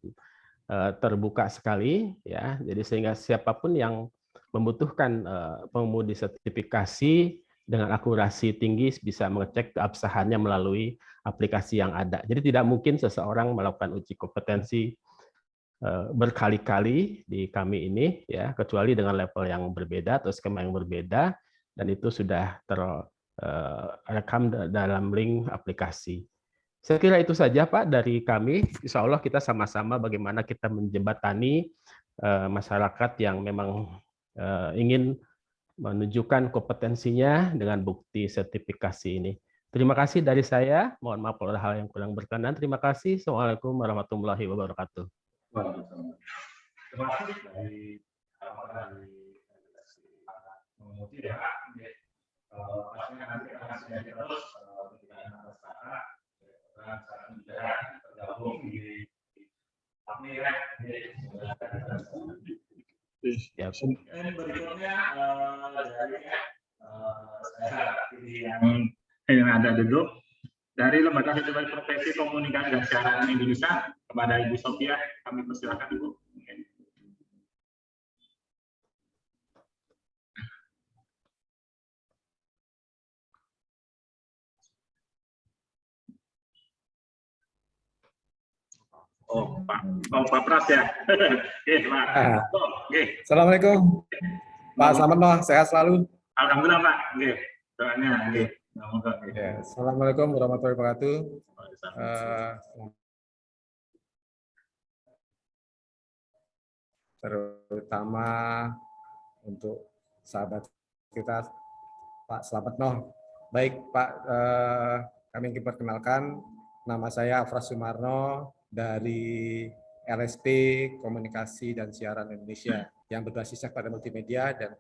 terbuka sekali, ya. Jadi sehingga siapapun yang membutuhkan pengemudi sertifikasi dengan akurasi tinggi bisa mengecek keabsahannya melalui aplikasi yang ada. Jadi tidak mungkin seseorang melakukan uji kompetensi berkali-kali di kami ini, ya, kecuali dengan level yang berbeda atau skema yang berbeda, dan itu sudah terekam dalam link aplikasi. Saya kira itu saja, Pak, dari kami. Insya Allah kita sama-sama bagaimana kita menjembatani masyarakat yang memang ingin menunjukkan kompetensinya dengan bukti sertifikasi ini. Terima kasih dari saya. Mohon maaf kalau ada hal yang kurang berkenan. Terima kasih. Assalamualaikum warahmatullahi wabarakatuh. Terima kasih dari mengemudi ya, Pak. Pastinya nanti akan sinergi terus dengan masyarakat dan juga tergabung di Ya. Kemudian berikutnya dari saya yang ada duduk dari Lembaga Sertifikasi Profesi Komunikasi dan Siaran Indonesia kepada Ibu Sophia, kami persilakan Ibu. Pak Pras ya. Oke, Pak. Oke. Assalamualaikum, Pak Slametno, sehat selalu. Alhamdulillah, Pak. Oke. Doanya, oke. Ya, Assalamualaikum warahmatullahi wabarakatuh. Terutama untuk sahabat kita, Pak Slametno. Baik, Pak, kami ingin perkenalkan, nama saya Afras Sumarno dari LSP Komunikasi dan Siaran Indonesia yang berbasisnya pada multimedia dan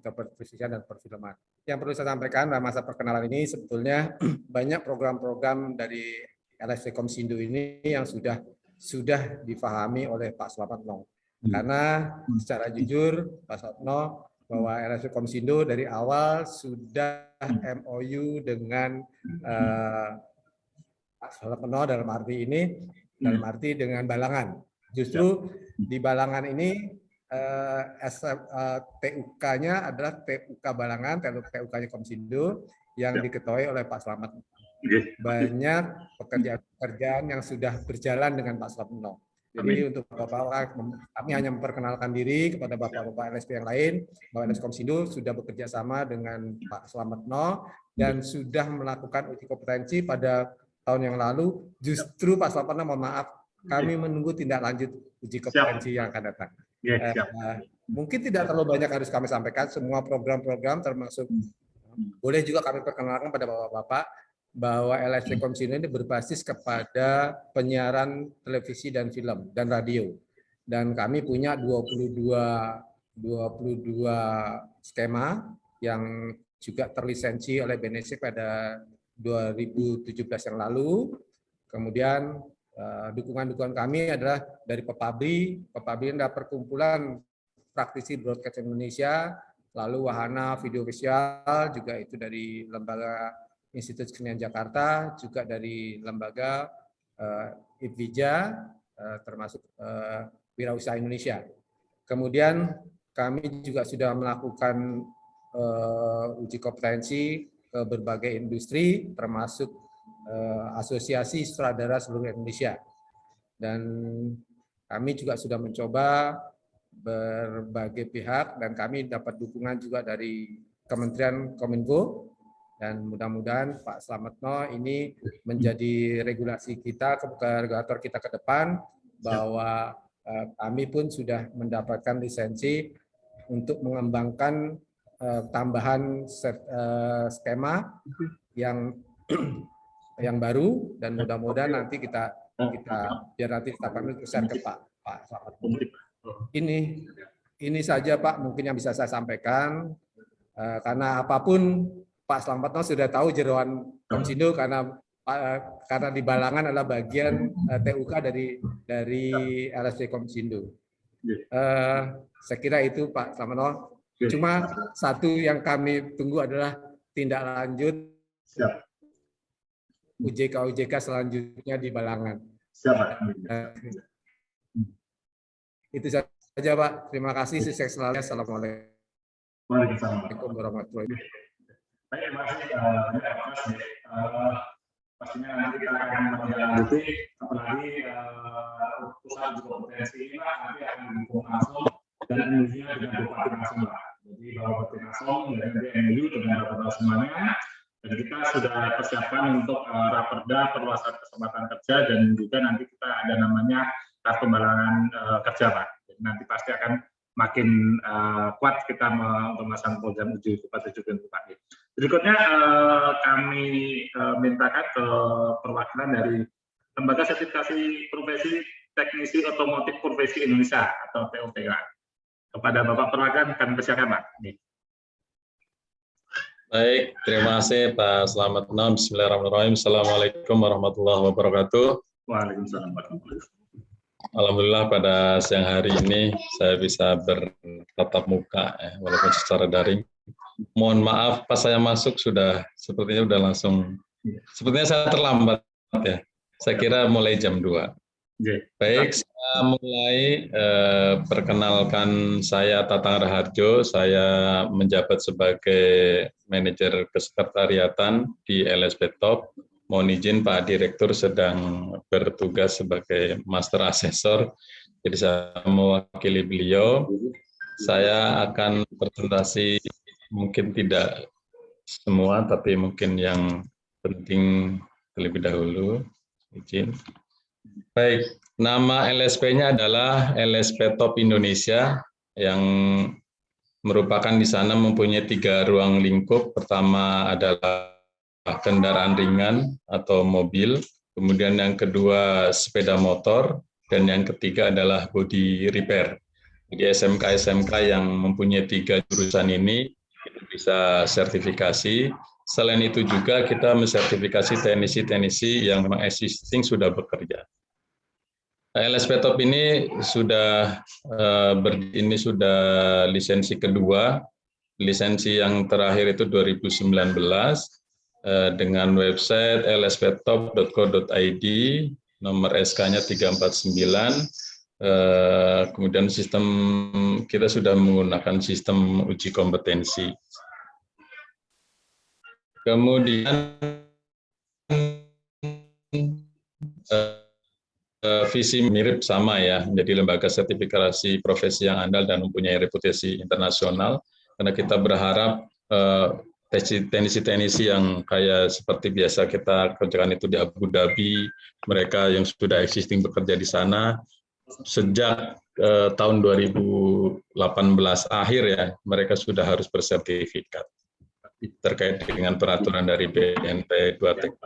kepervisian dan perfilman. Yang perlu saya sampaikan dalam masa perkenalan ini sebetulnya banyak program-program dari LSP Komsindo ini yang sudah difahami oleh Pak Slametno. Karena secara jujur Pak Slametno bahwa LSP Komsindo dari awal sudah MOU dengan Pak Slametno dalam arti dengan Balangan. Justru di Balangan ini TUK-nya adalah TUK Balangan, TUK-nya Komsindo yang diketuai oleh Pak Slametno. Banyak pekerjaan yang sudah berjalan dengan Pak Slametno. Jadi untuk Bapak, kami hanya memperkenalkan diri kepada Bapak-Bapak LSP yang lain, bahwa LSP Komsindo sudah bekerja sama dengan Pak Slametno dan sudah melakukan uji kompetensi pada tahun yang lalu. Justru Pak Slametno, mohon maaf, kami menunggu tindak lanjut uji kompetensi yang akan datang. Mungkin tidak terlalu banyak harus kami sampaikan, semua program-program termasuk boleh juga kami perkenalkan pada Bapak-Bapak bahwa LSP Komsindo ini berbasis kepada penyiaran televisi dan film dan radio. Dan kami punya 22 skema yang juga terlisensi oleh BNSC pada 2017 yang lalu. Kemudian dukungan kami adalah dari Pepabri. Pepabri adalah perkumpulan praktisi broadcast Indonesia, lalu Wahana Video Visual juga itu dari lembaga Institut Kesenian Jakarta, juga dari lembaga IPVIJA, termasuk Wirausaha Indonesia. Kemudian kami juga sudah melakukan uji kompetensi ke berbagai industri, termasuk Asosiasi Sutradara Seluruh Indonesia. Dan kami juga sudah mencoba berbagai pihak, dan kami dapat dukungan juga dari Kementerian Kominfo. Dan mudah-mudahan Pak Slametno ini menjadi regulasi kita, regulator kita ke depan, bahwa kami pun sudah mendapatkan lisensi untuk mengembangkan tambahan skema yang baru, dan mudah-mudahan nanti kita biar nanti kita share ke Pak Slametno. Ini saja Pak mungkin yang bisa saya sampaikan, karena apapun Pak Slametno sudah tahu jeroan Komsindo karena di Balangan adalah bagian TUK dari LSP Komsindo. Saya kira itu Pak Slametno. Cuma satu yang kami tunggu adalah tindak lanjut UJK selanjutnya di Balangan. Itu saja Pak. Terima kasih. Sukses selalu. Assalamualaikum warahmatullahi wabarakatuh. Baik, terima kasih. Pastinya nanti kita akan menindaklanjuti, apalagi usaha kompetensi ini nanti akan didukung langsung dan MOU-nya dengan Bupati langsung. Jadi Bupati langsung dan MOU dengan Bupati semuanya. Dan kita sudah persiapkan untuk raperda perluasan kesempatan kerja, dan juga nanti kita ada namanya kartu balangan kerja Pak. Jadi nanti pasti akan makin kuat kita memasang program uji kompetensi Bupati. Berikutnya kami mintakan ke perwakilan dari Lembaga Sertifikasi Profesi Teknisi Otomotif Profesi Indonesia atau TOPK. Kepada Bapak perwakilan kami persilakan Pak. Baik, terima kasih Pak Slametno. Bismillahirrahmanirrahim. Assalamualaikum warahmatullahi wabarakatuh. Waalaikumsalam warahmatullahi wabarakatuh. Alhamdulillah pada siang hari ini saya bisa bertatap muka, walaupun secara daring. Mohon maaf pas saya masuk sepertinya langsung, sepertinya saya terlambat ya. Saya kira mulai jam 2. Baik, saya mulai perkenalkan saya Tatang Raharjo, saya menjabat sebagai manajer kesekretariatan di LSP Top. Mohon izin Pak Direktur sedang bertugas sebagai Master Assessor, jadi saya mewakili beliau. Saya akan presentasi mungkin tidak semua, tapi mungkin yang penting terlebih dahulu. Izin. Baik, nama LSP-nya adalah LSP Top Indonesia yang merupakan di sana mempunyai 3 ruang lingkup. Pertama adalah kendaraan ringan atau mobil, kemudian yang kedua sepeda motor, dan yang ketiga adalah body repair. Jadi SMK-SMK yang mempunyai 3 jurusan ini bisa sertifikasi. Selain itu juga kita mensertifikasi teknisi-teknisi yang memang existing sudah bekerja. LSP Top ini sudah lisensi kedua. Lisensi yang terakhir itu 2019 dengan website lsptop.co.id, nomor SK-nya 349. Kemudian sistem kita sudah menggunakan sistem uji kompetensi. Kemudian visi mirip sama ya, menjadi lembaga sertifikasi profesi yang andal dan mempunyai reputasi internasional, karena kita berharap teknisi-teknisi yang kayak seperti biasa kita kerjakan itu di Abu Dhabi, mereka yang sudah existing bekerja di sana sejak tahun 2018 akhir ya, mereka sudah harus bersertifikat terkait dengan peraturan dari BNP 2TK.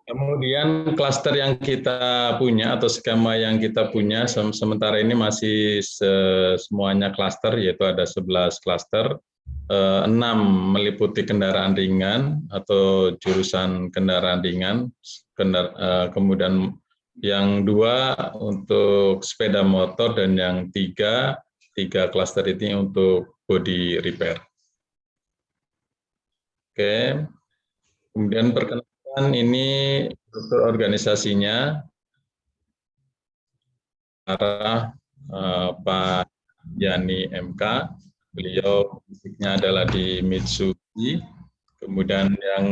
Kemudian klaster yang kita punya atau skema yang kita punya sementara ini masih semuanya klaster, yaitu ada 11 klaster, 6 meliputi kendaraan ringan atau jurusan kendaraan ringan, kemudian yang 2 untuk sepeda motor, dan yang 3 klaster ini untuk body repair. Oke, kemudian perkenalkan ini struktur organisasinya. Pak Yani MK, beliau basicnya adalah di Mitsubishi. Kemudian yang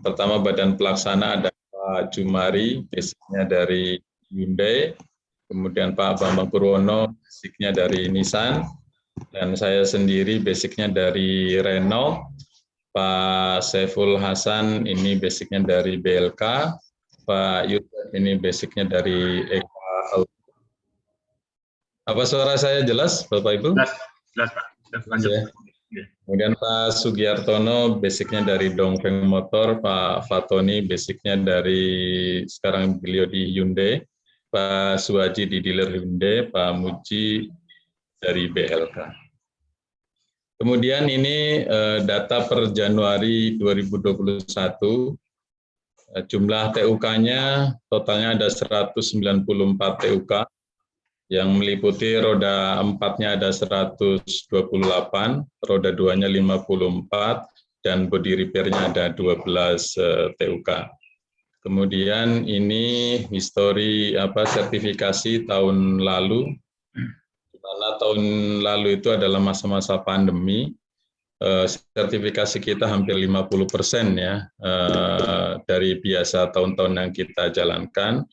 pertama badan pelaksana ada Pak Jumari, basicnya dari Hyundai. Kemudian Pak Bambang Purwono, basicnya dari Nissan. Dan saya sendiri basicnya dari Renault. Pak Saiful Hasan ini basicnya dari BLK, Pak Yusuf ini basicnya dari Eka. Apa suara saya jelas, Bapak Ibu? Jelas Pak. Lanjut. Ya. Kemudian Pak Sugiartono basicnya dari Dongfeng Motor, Pak Fatoni basicnya dari sekarang beliau di Hyundai, Pak Suwaji di dealer Hyundai, Pak Muji dari BLK. Kemudian ini data per Januari 2021, jumlah TUK-nya totalnya ada 194 TUK, yang meliputi roda 4-nya ada 128, roda 2-nya 54, dan body repair-nya ada 12 TUK. Kemudian ini histori sertifikasi tahun lalu. Karena tahun lalu itu adalah masa-masa pandemi, sertifikasi kita hampir 50% ya dari biasa tahun-tahun yang kita jalankan.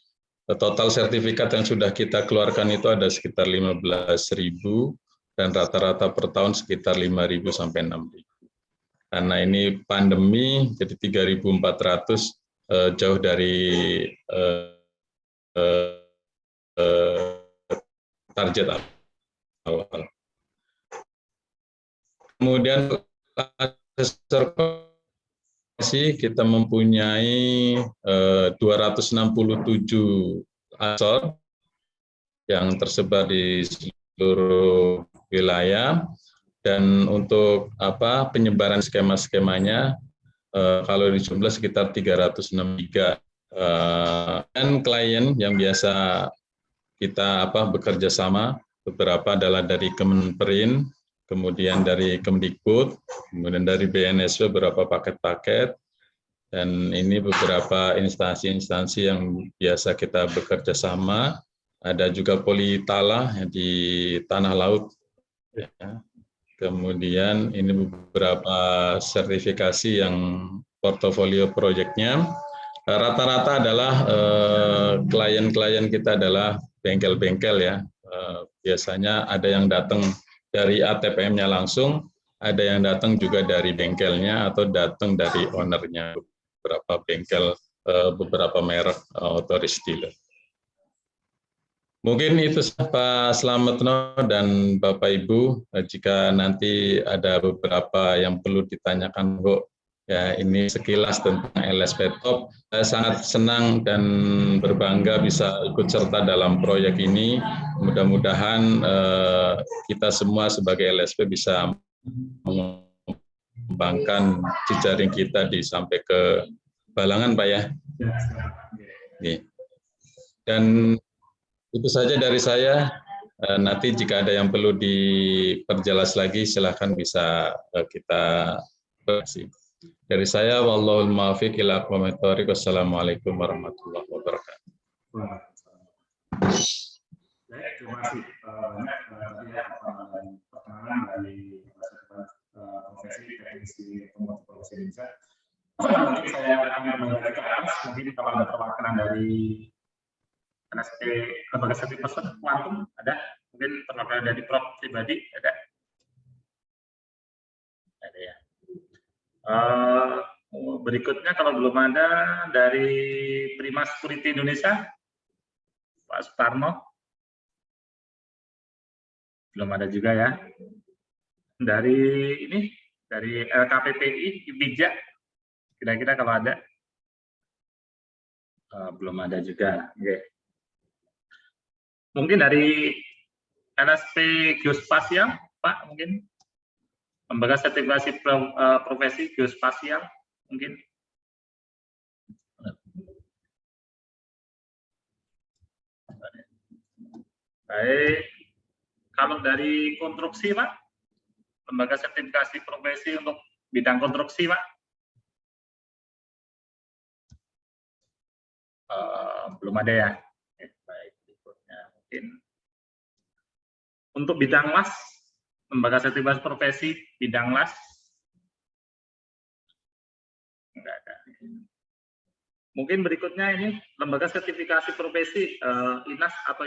Total sertifikat yang sudah kita keluarkan itu ada sekitar 15.000 dan rata-rata per tahun sekitar 5.000 sampai 6.000. Karena ini pandemi, jadi 3.400 jauh dari target awal. Kemudian kita mempunyai 267 asesor yang tersebar di seluruh wilayah, dan untuk penyebaran skema-skemanya kalau dijumlah sekitar 363. Dan klien yang biasa kita bekerja sama. Beberapa adalah dari Kemenperin, kemudian dari Kemdikbud, kemudian dari BNSW beberapa paket-paket, dan ini beberapa instansi-instansi yang biasa kita bekerja sama. Ada juga Politala di tanah laut. Ya. Kemudian ini beberapa sertifikasi yang portofolio proyeknya. Rata-rata adalah klien-klien kita adalah bengkel-bengkel ya. Biasanya ada yang datang dari ATPM-nya langsung, ada yang datang juga dari bengkelnya atau datang dari ownernya. Beberapa bengkel, beberapa merek authorized dealer. Mungkin itu Pak Slametno dan Bapak Ibu, jika nanti ada beberapa yang perlu ditanyakan, Bu. Ya, ini sekilas tentang LSP Top. Saya sangat senang dan berbangga bisa ikut serta dalam proyek ini. Mudah-mudahan kita semua sebagai LSP bisa mengembangkan jejaring kita sampai ke Balangan, Pak ya. Dan itu saja dari saya. Nanti jika ada yang perlu diperjelas lagi, silakan bisa kita beri. Dari saya, wallahul muwaffiq ila aqwamit thoriq. Wassalamualaikum warahmatullahi wabarakatuh. Terima kasih banyak perkenalan dari profesi teknisi otomotif Polres Indonesia. Mungkin saya akan kembali ke atas. Mungkin kalau ada perwakilan dari NSP Lembaga Sertifikasi Kuantum ada, mungkin perwakilan dari Prof pribadi ada ya. Berikutnya kalau belum ada dari Prima Security Indonesia, Pak Sutarno, belum ada juga ya. Dari ini, dari LKPPI Ibija, kira-kira kalau ada, belum ada juga. Okay. Mungkin dari LSP Geospasial, Pak, mungkin Lembaga Sertifikasi Profesi Geospasial, mungkin. Baik, kalau dari konstruksi, Pak, Lembaga Sertifikasi Profesi untuk bidang konstruksi, Pak, belum ada ya. Baik, berikutnya mungkin untuk bidang las, Lembaga Sertifikasi Profesi bidang las, enggak ada. Mungkin berikutnya ini Lembaga Sertifikasi Profesi INAS atau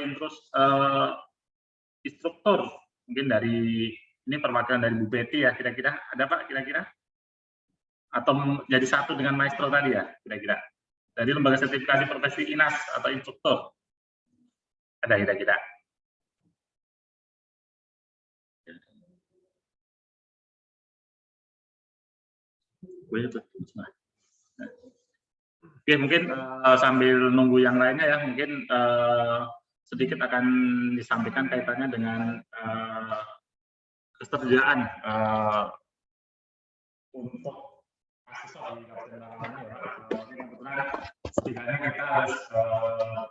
instruktur, mungkin dari ini perwakilan dari Bu Betty ya, kira-kira ada Pak, kira-kira, atau jadi satu dengan maestro tadi ya, kira-kira dari Lembaga Sertifikasi Profesi INAS atau instruktur, ada kira-kira. Oke, mungkin sambil nunggu yang lainnya ya, mungkin sedikit akan disampaikan kaitannya dengan ketersediaan untuk asesor di Kabupaten Balangan ya. Kebetulan setidaknya kita harus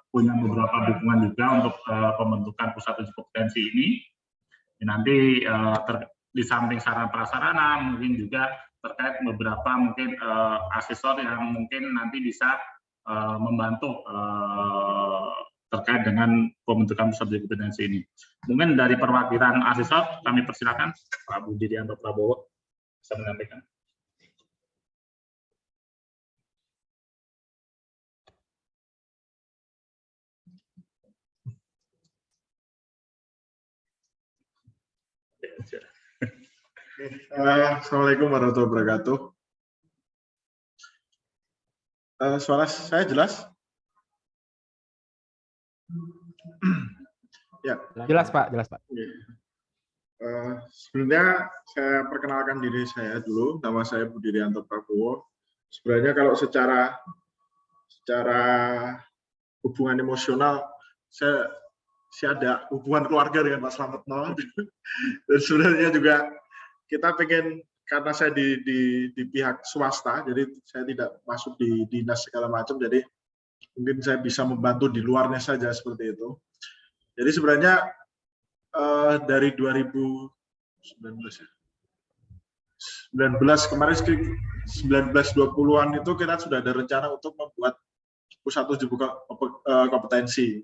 punya beberapa dukungan juga untuk pembentukan pusat uji kompetensi ini. Nanti di samping sarana prasarana mungkin juga terkait beberapa mungkin asesor yang mungkin nanti bisa membantu terkait dengan pembentukan pusat uji kompetensi ini. Mungkin dari perwakilan asesor kami persilakan Pak Budianto Prabowo bisa menyampaikan. Assalamualaikum warahmatullahi wabarakatuh. Suara saya jelas? Ya. Jelas Pak, jelas Pak. Sebelumnya saya perkenalkan diri saya dulu. Nama saya Budianto Prabowo. Sebenarnya kalau secara hubungan emosional, saya ada hubungan keluarga dengan Pak Slametno. Dan sebenarnya juga kita pengen, karena saya di pihak swasta, jadi saya tidak masuk di dinas segala macam, jadi mungkin saya bisa membantu di luarnya saja seperti itu. Jadi sebenarnya dari 2019 ya. 19 kemarin 19-20-an itu kita sudah ada rencana untuk membuat pusat uji kompetensi.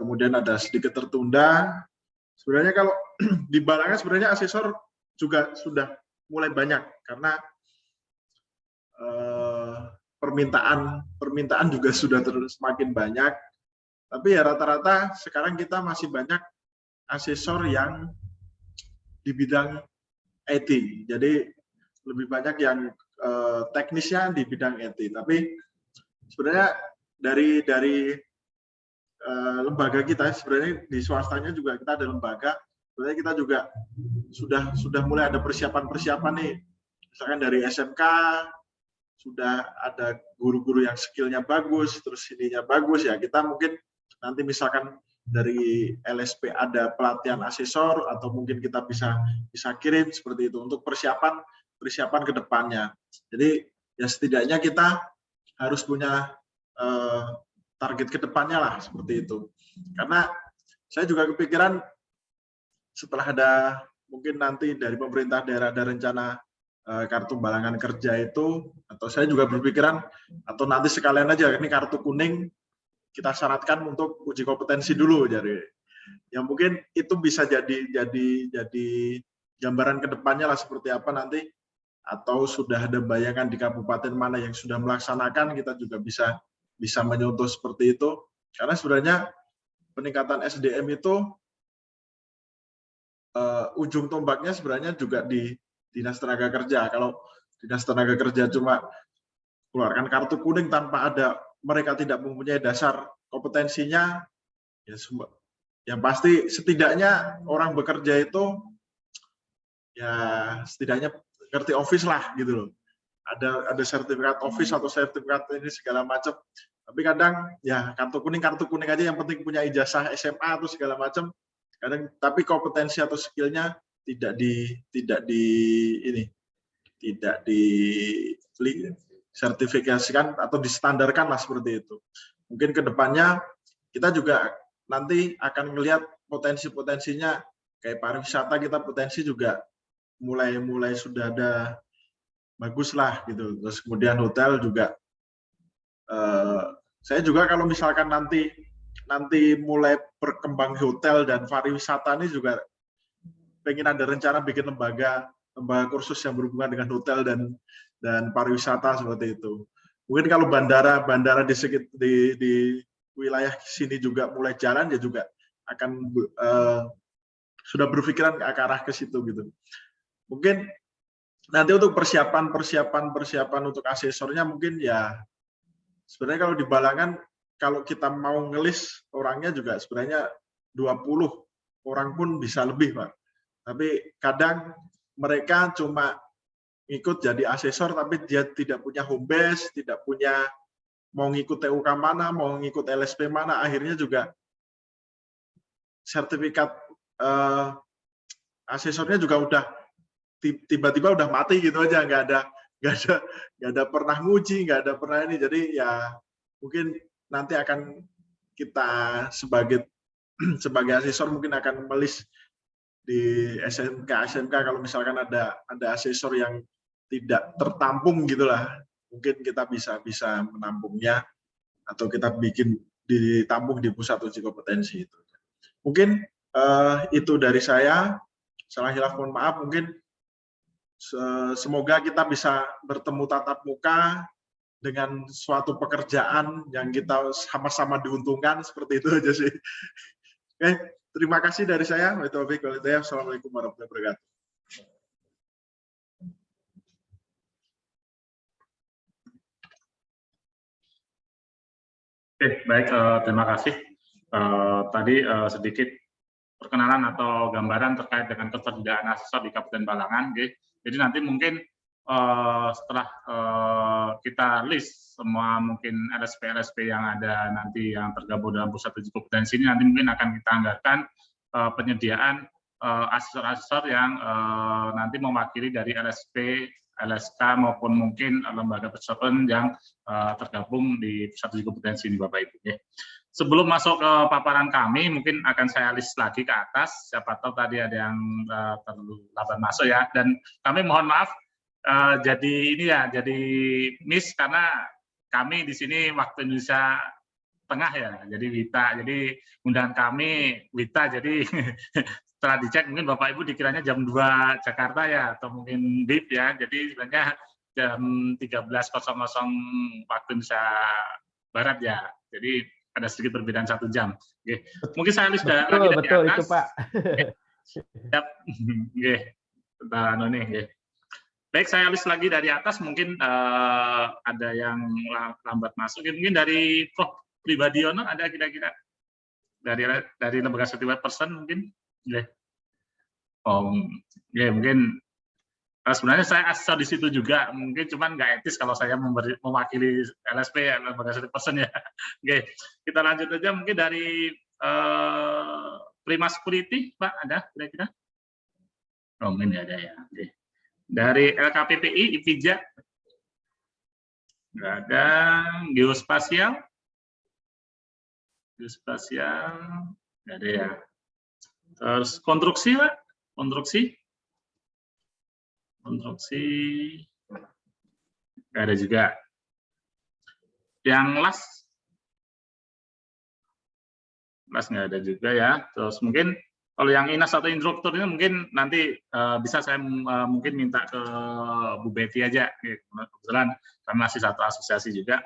Kemudian ada sedikit tertunda. Sebenarnya kalau di Balangan sebenarnya asesor juga sudah mulai banyak karena permintaan juga sudah terus semakin banyak. Tapi ya rata-rata sekarang kita masih banyak asesor yang di bidang IT. Jadi lebih banyak yang teknisnya di bidang IT. Tapi sebenarnya dari lembaga kita, sebenarnya di swastanya juga kita ada lembaga. Sebenarnya kita juga sudah mulai ada persiapan-persiapan nih. Misalkan dari SMK sudah ada guru-guru yang skillnya bagus, terus ininya bagus ya. Kita mungkin nanti misalkan dari LSP ada pelatihan asesor atau mungkin kita bisa kirim seperti itu untuk persiapan ke depannya. Jadi ya setidaknya kita harus punya target ke depannya lah seperti itu. Karena saya juga kepikiran setelah ada mungkin nanti dari pemerintah daerah ada rencana kartu balangan kerja itu, atau saya juga berpikiran atau nanti sekalian aja ini kartu kuning kita syaratkan untuk uji kompetensi dulu, jadi yang mungkin itu bisa jadi gambaran kedepannya lah seperti apa nanti, atau sudah ada bayangan di kabupaten mana yang sudah melaksanakan, kita juga bisa menyentuh seperti itu, karena sebenarnya peningkatan SDM itu ujung tombaknya sebenarnya juga di Dinas Tenaga Kerja. Kalau Dinas Tenaga Kerja cuma keluarkan kartu kuning tanpa ada, mereka tidak mempunyai dasar kompetensinya, ya yang pasti setidaknya orang bekerja itu ya setidaknya ngerti office lah gitu loh. Ada sertifikat office atau sertifikat ini segala macam. Tapi kadang ya kartu kuning aja, yang penting punya ijazah SMA atau segala macam. Kadang tapi kompetensi atau skillnya tidak disertifikasikan atau distandarkan lah seperti itu. Mungkin ke depannya kita juga nanti akan melihat potensi-potensinya, kayak pariwisata kita potensi juga mulai sudah ada bagus lah gitu. Terus kemudian hotel juga, saya juga kalau misalkan nanti mulai berkembang hotel dan pariwisata ini juga pengen ada rencana bikin lembaga kursus yang berhubungan dengan hotel dan pariwisata seperti itu. Mungkin kalau bandara di wilayah sini juga mulai jalan, ya juga akan sudah berpikiran ke arah ke situ gitu. Mungkin nanti untuk persiapan untuk asesornya mungkin ya sebenarnya kalau di Balangan kalau kita mau ngelis orangnya juga sebenarnya 20 orang pun bisa lebih, Pak. Tapi kadang mereka cuma ikut jadi asesor, tapi dia tidak punya home base, tidak punya mau ngikut TUK mana, mau ngikut LSP mana, akhirnya juga sertifikat asesornya juga udah tiba-tiba udah mati gitu aja, nggak ada pernah nguji, nggak ada pernah ini. Jadi ya mungkin nanti akan kita sebagai asesor mungkin akan melis di SMK kalau misalkan ada asesor yang tidak tertampung gitulah, mungkin kita bisa menampungnya atau kita bikin ditampung di pusat uji kompetensi itu. Mungkin itu dari saya. Salah hilaf mohon maaf. Mungkin semoga kita bisa bertemu tatap muka dengan suatu pekerjaan yang kita sama-sama diuntungkan, seperti itu aja sih. Oke. Terima kasih dari saya. Assalamualaikum warahmatullahi wabarakatuh. Oke, baik. Terima kasih. Tadi sedikit perkenalan atau gambaran terkait dengan ketersediaan asesor di Kabupaten Balangan. Jadi nanti mungkin setelah kita list semua mungkin LSP yang ada nanti yang tergabung dalam pusat uji kompetensi ini, nanti mungkin akan kita anggarkan penyediaan asesor-asesor yang nanti mewakili dari LSP, LSK maupun mungkin lembaga perseroan yang tergabung di pusat uji kompetensi ini Bapak Ibu. Sebelum masuk ke paparan kami, mungkin akan saya list lagi ke atas. Siapa tahu tadi ada yang terlambat masuk ya. Dan kami mohon maaf, jadi ini ya, jadi miss karena kami di sini waktu Indonesia Tengah ya, jadi WITA. Jadi undangan kami WITA, jadi setelah dicek mungkin Bapak Ibu dikiranya jam 2 Jakarta ya, atau mungkin BIP ya. Jadi sebenarnya jam 13.00 waktu Indonesia Barat ya. Jadi ada sedikit perbedaan 1 jam. Oke. Mungkin saya list lagi dari betul atas. itu Pak. Siap. Oke. Baik, saya list lagi dari atas. Mungkin ada yang lambat masuk. Mungkin dari Prof. Pribadiono ada kira-kira dari lembaga certified person mungkin. Mungkin sebenarnya saya asal di situ juga, mungkin cuman nggak etis kalau saya mewakili LSP lembaga certified person ya. Oke, kita lanjut aja mungkin dari Prima Security, Pak, ada kira-kira? Oh, ini ada ya. Oke. Dari LKPPI, IPIJA, nggak ada. Geospasial, nggak ada ya. Terus konstruksi, Pak, konstruksi nggak ada juga. Yang las nggak ada juga ya. Terus mungkin kalau yang INAS atau instruktur ini mungkin nanti bisa saya mungkin minta ke Bu Betty aja. Kebetulan kami masih satu asosiasi juga.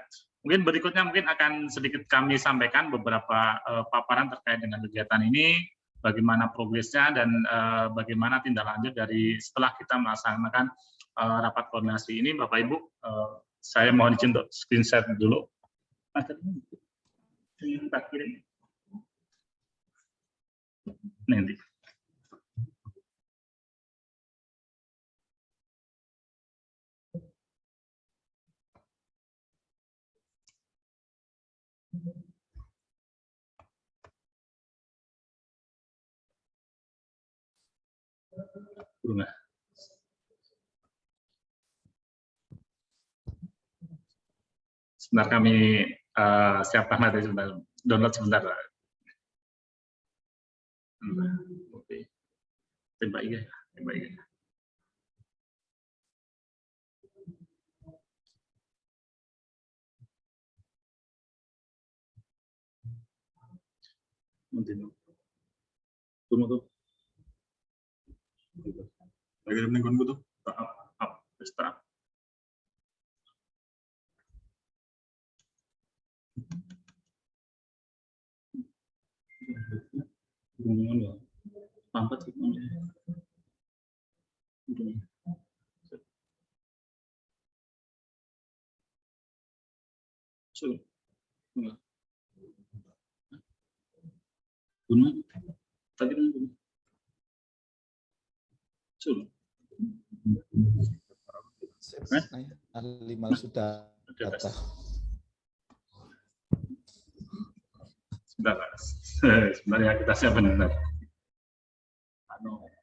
Mungkin berikutnya mungkin akan sedikit kami sampaikan beberapa paparan terkait dengan kegiatan ini, bagaimana progresnya dan bagaimana tindak lanjut dari setelah kita melaksanakan rapat koordinasi ini. Bapak Ibu, saya mohon izin untuk screenshot dulu. Nanti. Sebentar kami siapkan materi sebentar, download sebentar. Oke. Tembak iya. Tunggu tuh. Lagi minggu tuh. Start. Pampat sih. Tadi Lima sudah data. Sebentar ya, kita siap benar.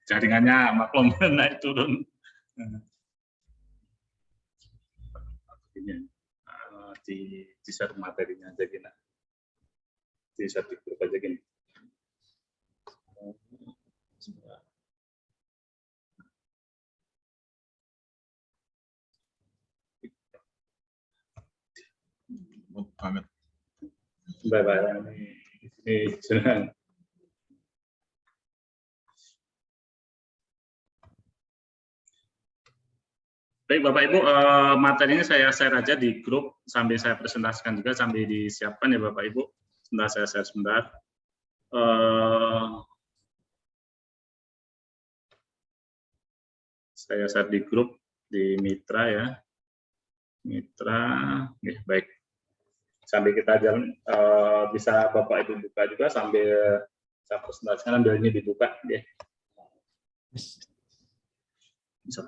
Jaringannya maklum naik turun. Di share materinya aja gini. Di share di grup aja gini. Banget. Bye-bye. Ini sudah. Baik Bapak Ibu, materinya saya share aja di grup sambil saya presentasikan juga sambil disiapkan ya Bapak Ibu. Sebentar saya share sebentar. Saya share di grup di Mitra ya. Mitra, baik. Sambil kita jalan, bisa Bapak Ibu buka juga sambil saya presentasikan sambil ini dibuka. Ya. Bisa.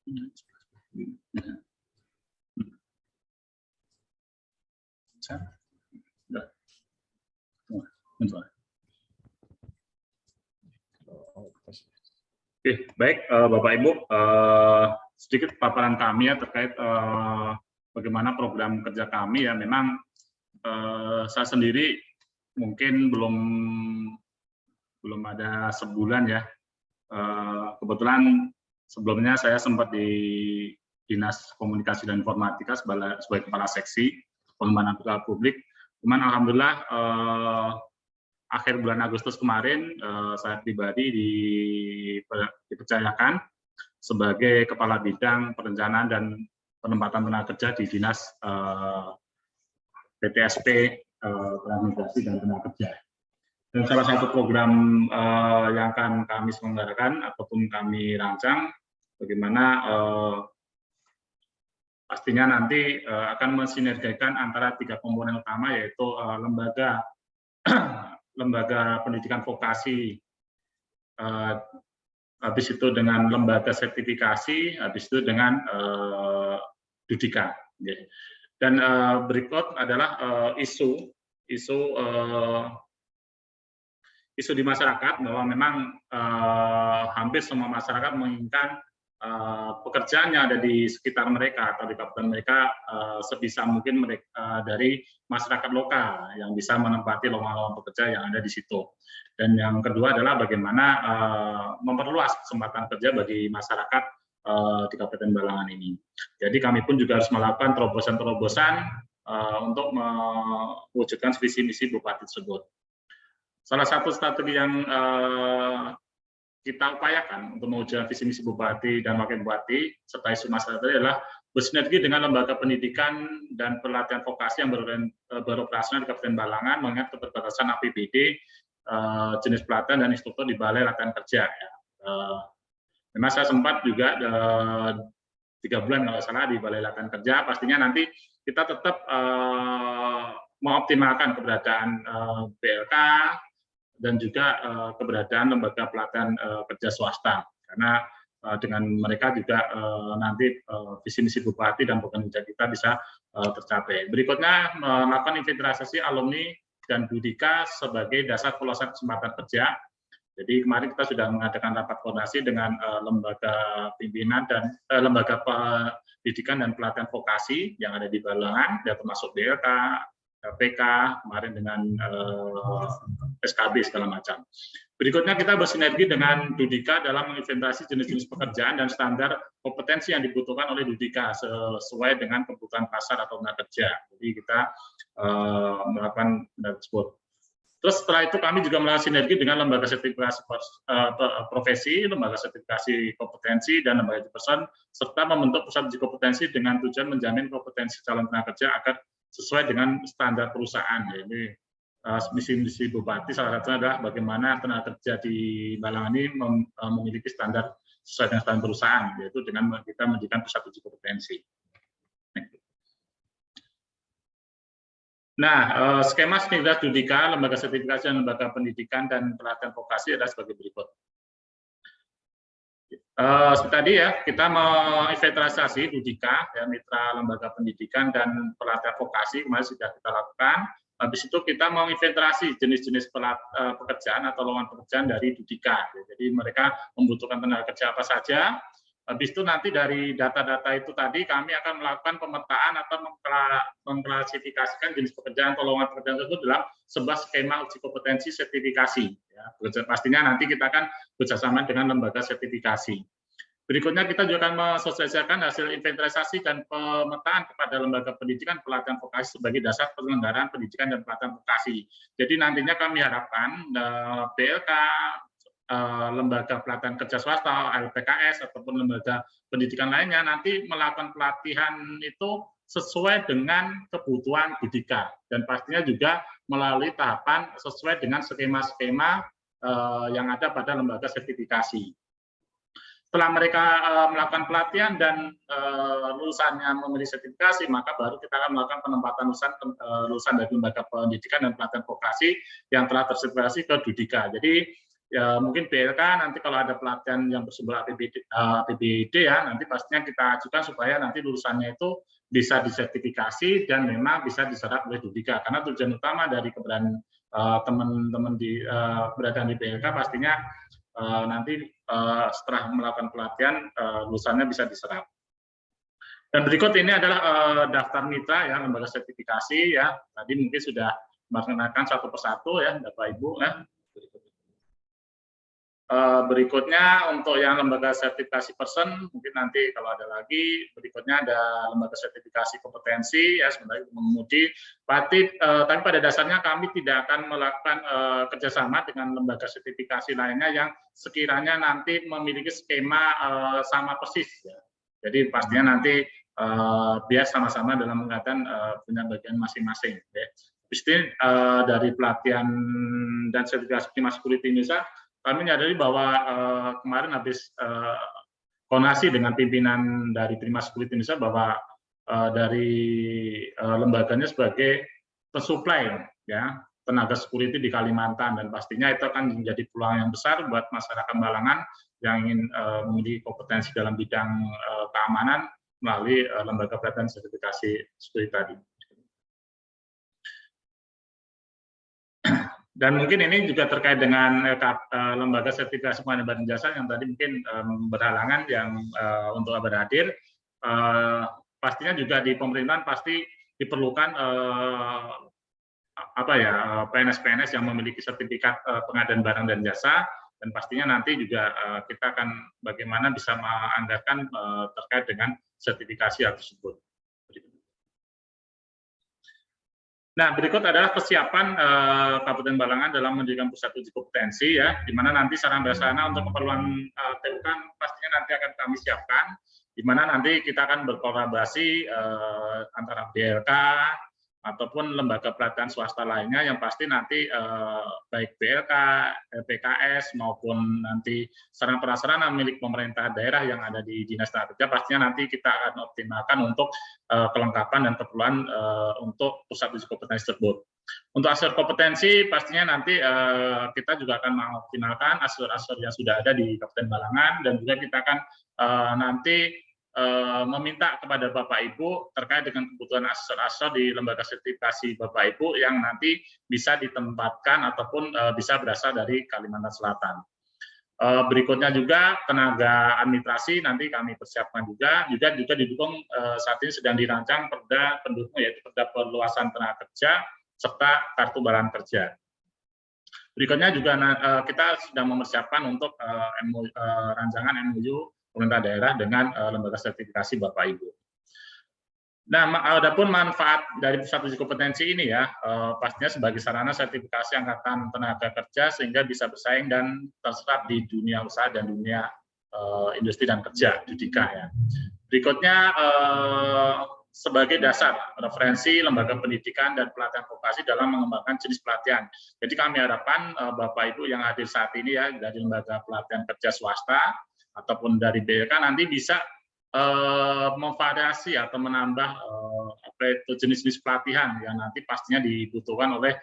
Oke, baik Bapak Ibu, sedikit paparan kami ya terkait bagaimana program kerja kami ya. Memang saya sendiri mungkin belum ada sebulan ya. Kebetulan sebelumnya saya sempat di Dinas Komunikasi dan Informatika sebagai kepala seksi pengembangan publik. Cuman alhamdulillah akhir bulan Agustus kemarin saya pribadi dipercayakan sebagai kepala bidang perencanaan dan penempatan tenaga kerja di Dinas PTSP Transmigrasi dan Tenaga Kerja. Dan salah satu program yang akan kami selenggarakan ataupun kami rancang bagaimana pastinya nanti akan mensinergikan antara 3 komponen utama, yaitu lembaga pendidikan vokasi, habis itu dengan lembaga sertifikasi, habis itu dengan Dudika. Dan berikut adalah isu di masyarakat bahwa memang hampir semua masyarakat menginginkan pekerjaan yang ada di sekitar mereka atau di kabupaten mereka sebisa mungkin mereka dari masyarakat lokal yang bisa menempati lowongan pekerja yang ada di situ. Dan yang kedua adalah bagaimana memperluas kesempatan kerja bagi masyarakat di Kabupaten Balangan ini. Jadi kami pun juga harus melakukan terobosan-terobosan untuk mewujudkan visi misi Bupati tersebut. Salah satu strategi yang kita upayakan untuk mewujudkan visi misi Bupati dan Wakil Bupati serta isu masyarakat adalah bersinergi dengan lembaga pendidikan dan pelatihan vokasi yang beroperasional di Kabupaten Balangan mengingat keterbatasan APBD, jenis pelatihan dan instruktur di Balai Latihan Kerja. Memang saya sempat juga 3 bulan kalau salah di Balai Latihan Kerja. Pastinya nanti kita tetap mengoptimalkan keberadaan BLK dan juga keberadaan lembaga pelatihan kerja swasta, karena dengan mereka juga nanti visi misi Bupati dan program kerja kita bisa tercapai. Berikutnya melakukan inventarisasi alumni dan Dudika sebagai dasar pelulusan kesempatan kerja. Jadi kemarin kita sudah mengadakan rapat koordinasi dengan lembaga pimpinan dan lembaga pendidikan dan pelatihan vokasi yang ada di Balangan, ya termasuk BLK, LPK, kemarin dengan SKB segala macam. Berikutnya kita bersinergi dengan Dudika dalam menginventarisasi jenis-jenis pekerjaan dan standar kompetensi yang dibutuhkan oleh Dudika sesuai dengan kebutuhan pasar atau tenaga kerja. Jadi kita melakukan tersebut. Terus setelah itu kami juga melakukan sinergi dengan lembaga sertifikasi profesi, lembaga sertifikasi kompetensi, dan lembaga person, serta membentuk pusat uji kompetensi dengan tujuan menjamin kompetensi calon tenaga kerja agar sesuai dengan standar perusahaan. Jadi misi Bupati salah satunya adalah bagaimana tenaga kerja di Balangan ini memiliki standar sesuai dengan standar perusahaan, yaitu dengan kita mendirikan pusat uji kompetensi. Nah, skema sinergitas Dudika, lembaga sertifikasi dan lembaga pendidikan dan pelatihan vokasi adalah sebagai berikut. Seperti tadi ya, kita menginventarisasi Dudika, ya, mitra lembaga pendidikan dan pelatihan vokasi, kemarin sudah kita lakukan. Habis itu kita menginventarisasi jenis-jenis pekerjaan atau lowongan pekerjaan dari Dudika. Jadi mereka membutuhkan tenaga kerja apa saja. Habis itu nanti dari data-data itu tadi kami akan melakukan pemetaan atau mengklasifikasikan jenis pekerjaan atau lowongan pekerjaan tersebut dalam sebuah skema uji kompetensi sertifikasi. Ya, pastinya nanti kita akan bekerjasama dengan lembaga sertifikasi. Berikutnya kita juga akan mensosialisasikan hasil inventarisasi dan pemetaan kepada lembaga pendidikan pelatihan vokasi sebagai dasar penyelenggaraan pendidikan dan pelatihan vokasi. Jadi nantinya kami harapkan BLK, lembaga pelatihan kerja swasta, LPKS, ataupun lembaga pendidikan lainnya nanti melakukan pelatihan itu sesuai dengan kebutuhan Dudika, dan pastinya juga melalui tahapan sesuai dengan skema-skema yang ada pada lembaga sertifikasi. Setelah mereka melakukan pelatihan dan lulusannya memiliki sertifikasi, maka baru kita akan melakukan penempatan lulusan dari lembaga pendidikan dan pelatihan vokasi yang telah tersertifikasi ke Dudika. Jadi ya mungkin BLK nanti kalau ada pelatihan yang bersumber APBD ya, nanti pastinya kita ajukan supaya nanti lulusannya itu bisa disertifikasi dan memang bisa diserap oleh Dudika. Karena tujuan utama dari keberadaan teman-teman di keberadaan di BLK pastinya nanti setelah melakukan pelatihan lulusannya bisa diserap. Dan berikut ini adalah daftar mitra ya, lembaga sertifikasi ya. Tadi mungkin sudah mengenalkan satu persatu ya, Bapak Ibu ya. Berikutnya untuk yang lembaga sertifikasi person, mungkin nanti kalau ada lagi, berikutnya ada lembaga sertifikasi kompetensi, ya sebenarnya mengemudi. Tapi pada dasarnya kami tidak akan melakukan kerjasama dengan lembaga sertifikasi lainnya yang sekiranya nanti memiliki skema sama persis. Ya. Jadi pastinya nanti biar sama-sama dalam mengatakan punya bagian masing-masing. Ya. Habis ini dari pelatihan dan sertifikasi Prima Security Indonesia, kami menyadari bahwa kemarin habis koordinasi dengan pimpinan dari Prima Security Indonesia bahwa dari lembaganya sebagai pensuplai ya tenaga security di Kalimantan, dan pastinya itu akan menjadi peluang yang besar buat masyarakat Balangan yang ingin memiliki kompetensi dalam bidang keamanan melalui lembaga pelatihan sertifikasi security tadi. Dan mungkin ini juga terkait dengan lembaga sertifikasi pengadaan barang jasa yang tadi mungkin berhalangan yang untuk berhadir. Pastinya juga di pemerintahan pasti diperlukan PNS-PNS yang memiliki sertifikat pengadaan barang dan jasa, dan pastinya nanti juga kita akan bagaimana bisa menganggarkan terkait dengan sertifikasi tersebut. Nah, berikut adalah persiapan Kabupaten Balangan dalam mendirikan pusat uji kompetensi ya, di mana nanti sarana untuk keperluan TUK pastinya nanti akan kami siapkan, di mana nanti kita akan berkolaborasi antara BLK ataupun lembaga pelatihan swasta lainnya yang pasti nanti baik BLK, LPKS maupun nanti sarana-prasarana milik pemerintah daerah yang ada di Dinas Tenaga Kerja pastinya nanti kita akan optimalkan untuk kelengkapan dan keperluan untuk pusat uji kompetensi tersebut. Untuk asesor kompetensi pastinya nanti kita juga akan mengoptimalkan asesor-asesor yang sudah ada di Kabupaten Balangan, dan juga kita akan nanti meminta kepada Bapak Ibu terkait dengan kebutuhan asesor-asesor di lembaga sertifikasi Bapak Ibu yang nanti bisa ditempatkan ataupun bisa berasal dari Kalimantan Selatan. Berikutnya juga tenaga administrasi nanti kami persiapkan juga didukung saat ini sedang dirancang perda pendukung, yaitu perda perluasan tenaga kerja serta kartu balangan kerja. Berikutnya juga kita sedang mempersiapkan untuk rancangan MOU pemerintah daerah dengan lembaga sertifikasi Bapak Ibu. Nah, adapun manfaat dari pusat uji kompetensi ini ya, pastinya sebagai sarana sertifikasi angkatan tenaga kerja sehingga bisa bersaing dan terserap di dunia usaha dan dunia industri dan kerja Dudika ya. Berikutnya sebagai dasar referensi lembaga pendidikan dan pelatihan vokasi dalam mengembangkan jenis pelatihan. Jadi kami harapkan Bapak Ibu yang hadir saat ini ya dari lembaga pelatihan kerja swasta ataupun dari BLK nanti bisa memvariasi atau menambah jenis-jenis pelatihan yang nanti pastinya dibutuhkan oleh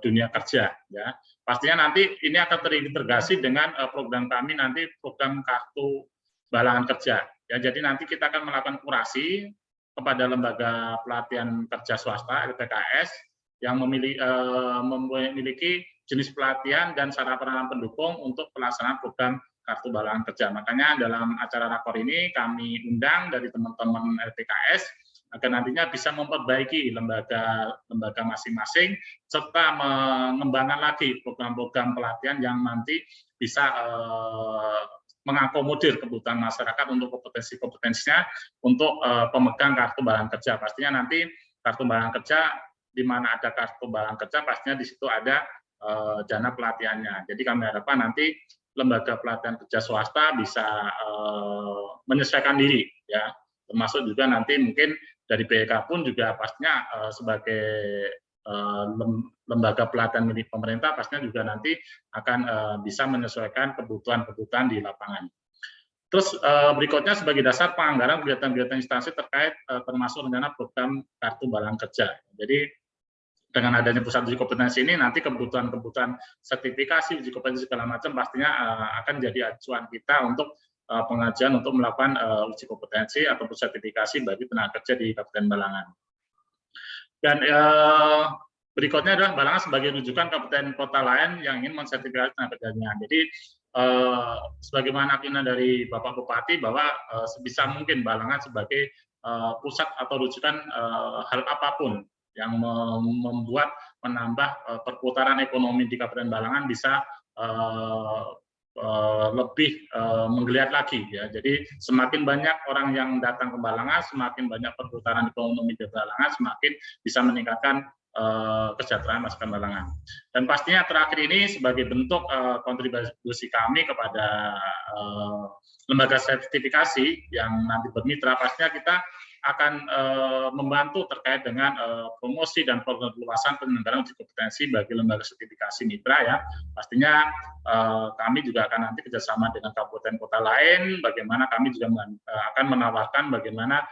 dunia kerja ya. Pastinya nanti ini akan terintegrasi dengan program kami nanti, program kartu balangan kerja ya. Jadi nanti kita akan melakukan kurasi kepada lembaga pelatihan kerja swasta LPKS yang memiliki jenis pelatihan dan sarana pendukung untuk pelaksanaan program kartu balangan kerja. Makanya dalam acara rakor ini kami undang dari teman-teman LPKS agar nantinya bisa memperbaiki lembaga masing-masing serta mengembangkan lagi program-program pelatihan yang nanti bisa mengakomodir kebutuhan masyarakat untuk kompetensinya untuk pemegang kartu balangan kerja. Pastinya nanti kartu balangan kerja, di mana ada kartu balangan kerja pastinya di situ ada dana pelatihannya. Jadi kami harapkan nanti lembaga pelatihan kerja swasta bisa menyesuaikan diri ya, termasuk juga nanti mungkin dari BLK pun juga pastinya sebagai lembaga pelatihan milik pemerintah pastinya juga nanti akan bisa menyesuaikan kebutuhan di lapangan. Terus berikutnya sebagai dasar penganggaran kegiatan-kegiatan instansi terkait termasuk rencana program kartu balangan kerja. Jadi dengan adanya pusat uji kompetensi ini nanti kebutuhan-kebutuhan sertifikasi uji kompetensi segala macam pastinya akan jadi acuan kita untuk pengajian untuk melakukan uji kompetensi ataupun sertifikasi bagi tenaga kerja di Kabupaten Balangan. Dan berikutnya adalah Balangan sebagai rujukan kabupaten kota lain yang ingin mensertifikasi tenaga kerjanya. Jadi sebagaimana keinginan dari Bapak Bupati bahwa sebisa mungkin Balangan sebagai pusat atau rujukan hal apapun yang membuat menambah perputaran ekonomi di Kabupaten Balangan bisa lebih menggeliat lagi ya. Jadi semakin banyak orang yang datang ke Balangan, semakin banyak perputaran ekonomi di Balangan, semakin bisa meningkatkan kesejahteraan masyarakat Balangan. Dan pastinya terakhir ini sebagai bentuk kontribusi kami kepada lembaga sertifikasi yang nanti bermitra, pastinya kita akan membantu terkait dengan promosi dan perluasan penyelenggaraan uji kompetensi bagi lembaga sertifikasi mitra ya. Pastinya kami juga akan nanti kerjasama dengan kabupaten kota lain, bagaimana kami juga akan menawarkan bagaimana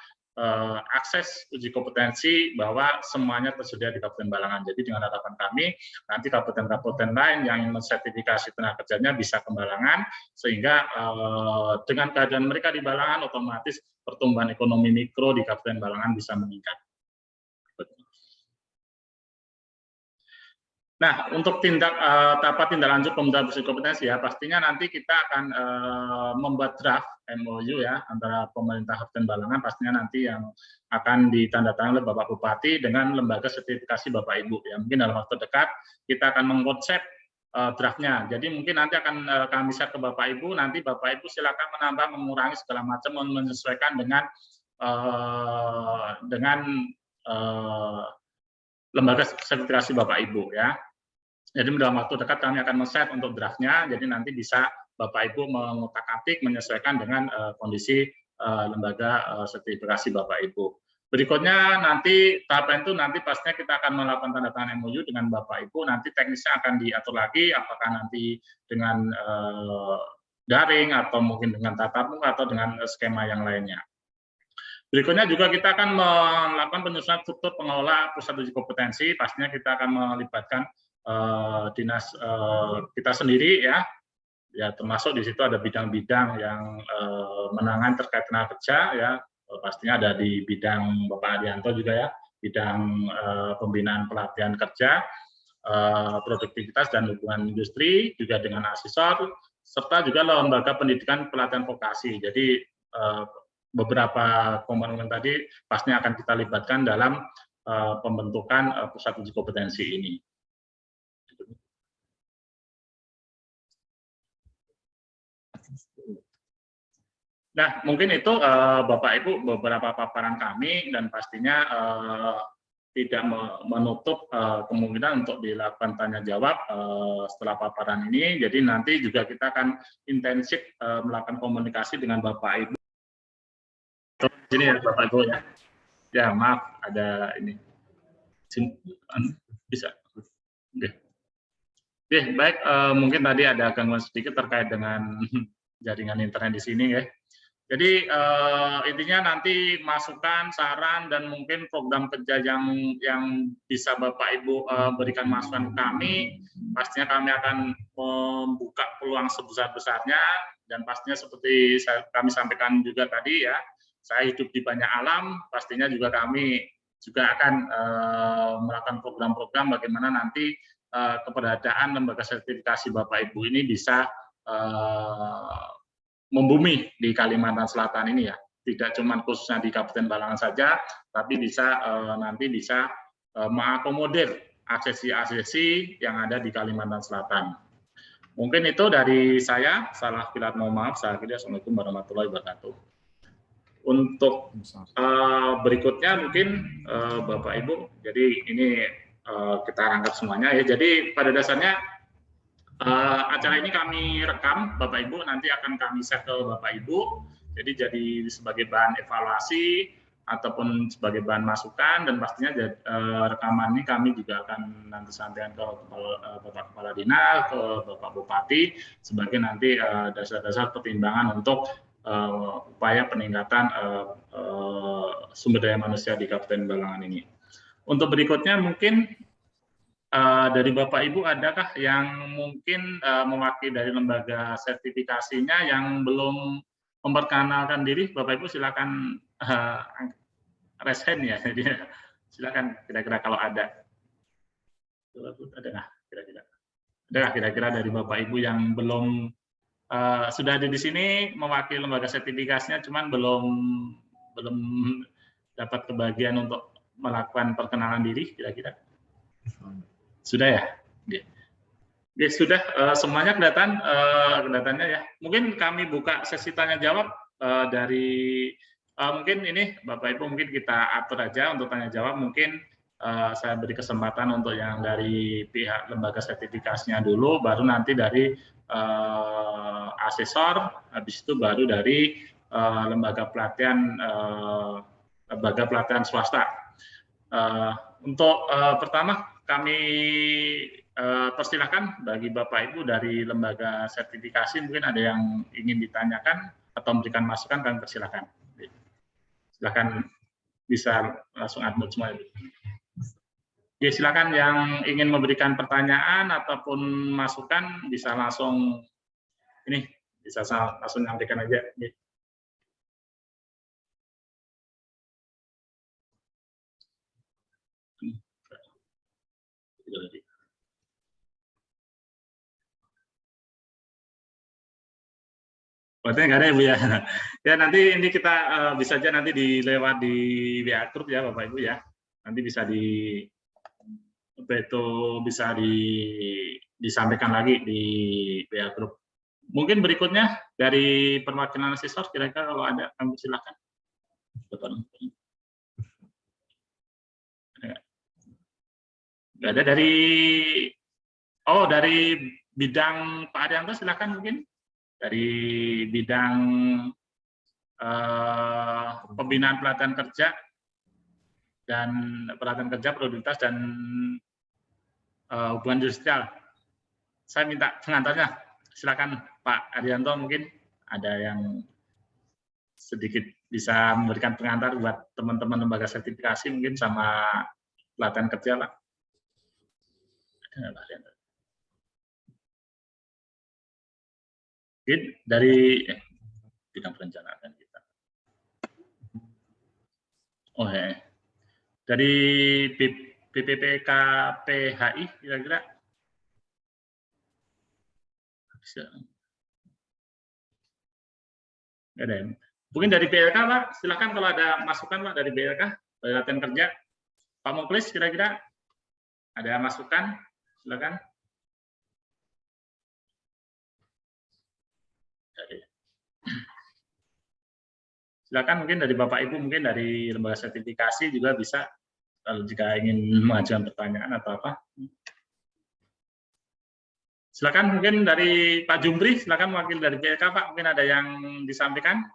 akses uji kompetensi bahwa semuanya tersedia di Kabupaten Balangan. Jadi dengan harapan kami nanti kabupaten-kabupaten lain yang ingin mensertifikasi tenaga kerjanya bisa ke Balangan, sehingga dengan keadaan mereka di Balangan otomatis pertumbuhan ekonomi mikro di Kabupaten Balangan bisa meningkat. Nah, untuk tahap tindak lanjut pembentukan uji kompetensi ya, pastinya nanti kita akan membuat draft MOU ya antara pemerintah Kabupaten Balangan, pastinya nanti yang akan ditandatangani oleh Bapak Bupati dengan lembaga sertifikasi Bapak Ibu ya. Mungkin dalam waktu dekat kita akan mengkonsep draftnya. Jadi mungkin nanti akan kami share ke Bapak Ibu, nanti Bapak Ibu silakan menambah, mengurangi segala macam, menyesuaikan dengan lembaga sertifikasi Bapak Ibu ya. Jadi dalam waktu dekat kami akan men-share untuk draftnya, jadi nanti bisa Bapak Ibu mengotak-atik, menyesuaikan dengan kondisi lembaga sertifikasi Bapak Ibu. Berikutnya nanti tahapan itu nanti pastinya kita akan melakukan tanda tangan MOU dengan Bapak Ibu, nanti teknisnya akan diatur lagi, apakah nanti dengan daring atau mungkin dengan tatap muka atau dengan skema yang lainnya. Berikutnya juga kita akan melakukan penyusunan struktur pengelola pusat uji kompetensi, pastinya kita akan melibatkan dinas kita sendiri ya, termasuk di situ ada bidang-bidang yang menangani terkait tenaga kerja ya, pastinya ada di bidang Bapak Adianto juga ya, bidang pembinaan pelatihan kerja, produktivitas dan hubungan industri, juga dengan asesor, serta juga lembaga pendidikan pelatihan vokasi. Jadi beberapa komponen tadi pastinya akan kita libatkan dalam pembentukan pusat uji kompetensi ini. Nah, mungkin itu Bapak Ibu beberapa paparan kami, dan pastinya tidak menutup kemungkinan untuk dilakukan tanya jawab setelah paparan ini. Jadi nanti juga kita akan intensif melakukan komunikasi dengan Bapak Ibu. Sini ya Bapak Ibu ya. Ya maaf ada ini. Bisa. Oke. Oke, baik. Mungkin tadi ada gangguan sedikit terkait dengan jaringan internet di sini ya. Jadi intinya nanti masukan, saran, dan mungkin program kerja yang bisa Bapak Ibu berikan masukan ke kami, pastinya kami akan membuka peluang sebesar-besarnya, dan pastinya seperti kami sampaikan juga tadi ya, saya hidup di banyak alam, pastinya juga kami juga akan melakukan program-program bagaimana nanti keberadaan lembaga sertifikasi Bapak Ibu ini bisa membumi di Kalimantan Selatan ini ya, tidak cuma khususnya di Kabupaten Balangan saja, tapi bisa nanti bisa mengakomodir aksesi-aksesi yang ada di Kalimantan Selatan. Mungkin itu dari saya, salah pilat mohon maaf, saya akhiri. Assalamualaikum warahmatullahi wabarakatuh. Untuk berikutnya mungkin Bapak Ibu, jadi ini kita rangkap semuanya ya. Jadi pada dasarnya acara ini kami rekam, Bapak Ibu, nanti akan kami share ke Bapak Ibu. Jadi sebagai bahan evaluasi ataupun sebagai bahan masukan, dan pastinya rekaman ini kami juga akan nanti sampaikan ke Bapak Kepala Dinas, ke Bapak Bupati sebagai nanti dasar-dasar pertimbangan untuk upaya peningkatan sumber daya manusia di Kabupaten Balangan ini. Untuk berikutnya mungkin dari Bapak Ibu adakah yang mungkin mewakili dari lembaga sertifikasinya yang belum memperkenalkan diri? Bapak Ibu silakan raise hand ya. Jadi silakan kira-kira kalau ada. Ada nggak kira-kira? Adakah kira-kira dari Bapak Ibu yang belum sudah ada di sini mewakili lembaga sertifikasinya, cuman belum dapat kebagian untuk melakukan perkenalan diri kira-kira? Sudah ya? Oke, sudah semuanya kelihatannya ya. Mungkin kami buka sesi tanya jawab dari mungkin ini Bapak Ibu mungkin kita atur aja untuk tanya jawab. Mungkin saya beri kesempatan untuk yang dari pihak lembaga sertifikasinya dulu, baru nanti dari asesor, habis itu baru dari lembaga pelatihan swasta. Untuk pertama kami persilahkan bagi Bapak Ibu dari lembaga sertifikasi, mungkin ada yang ingin ditanyakan atau memberikan masukan, kami persilahkan. Silakan bisa langsung unmute semua. Ya, silakan yang ingin memberikan pertanyaan ataupun masukan bisa langsung ini bisa langsung nyampaikan aja. Berarti nggak ada ya Bu ya. Ya nanti ini kita bisa aja nanti dilewat di WA Group ya Bapak Ibu ya. Nanti bisa disampaikan lagi di WA Group. Mungkin berikutnya dari perwakilan asesor kira-kira kalau ada kami silakan. Nggak ada dari bidang Pak Arianto silakan mungkin. Dari bidang pembinaan pelatihan kerja dan pelatihan kerja produktivitas dan hubungan industrial. Saya minta pengantarnya, silakan Pak Arianto, mungkin ada yang sedikit bisa memberikan pengantar buat teman-teman lembaga sertifikasi mungkin sama pelatihan kerja Pak. Dari bidang perencanaan kita. Oh ya. Dari BPPKPHI kira-kira bisa. Nggak ada. Mungkin dari BLK Pak, silakan kalau ada masukan Pak dari BLK, dari latihan kerja. Pak Muklis kira-kira ada masukan, silakan. Silakan mungkin dari Bapak Ibu, mungkin dari lembaga sertifikasi juga bisa kalau jika ingin mengajukan pertanyaan atau apa. Silakan mungkin dari Pak Jumbri, silakan wakil dari BLK Pak, mungkin ada yang disampaikan.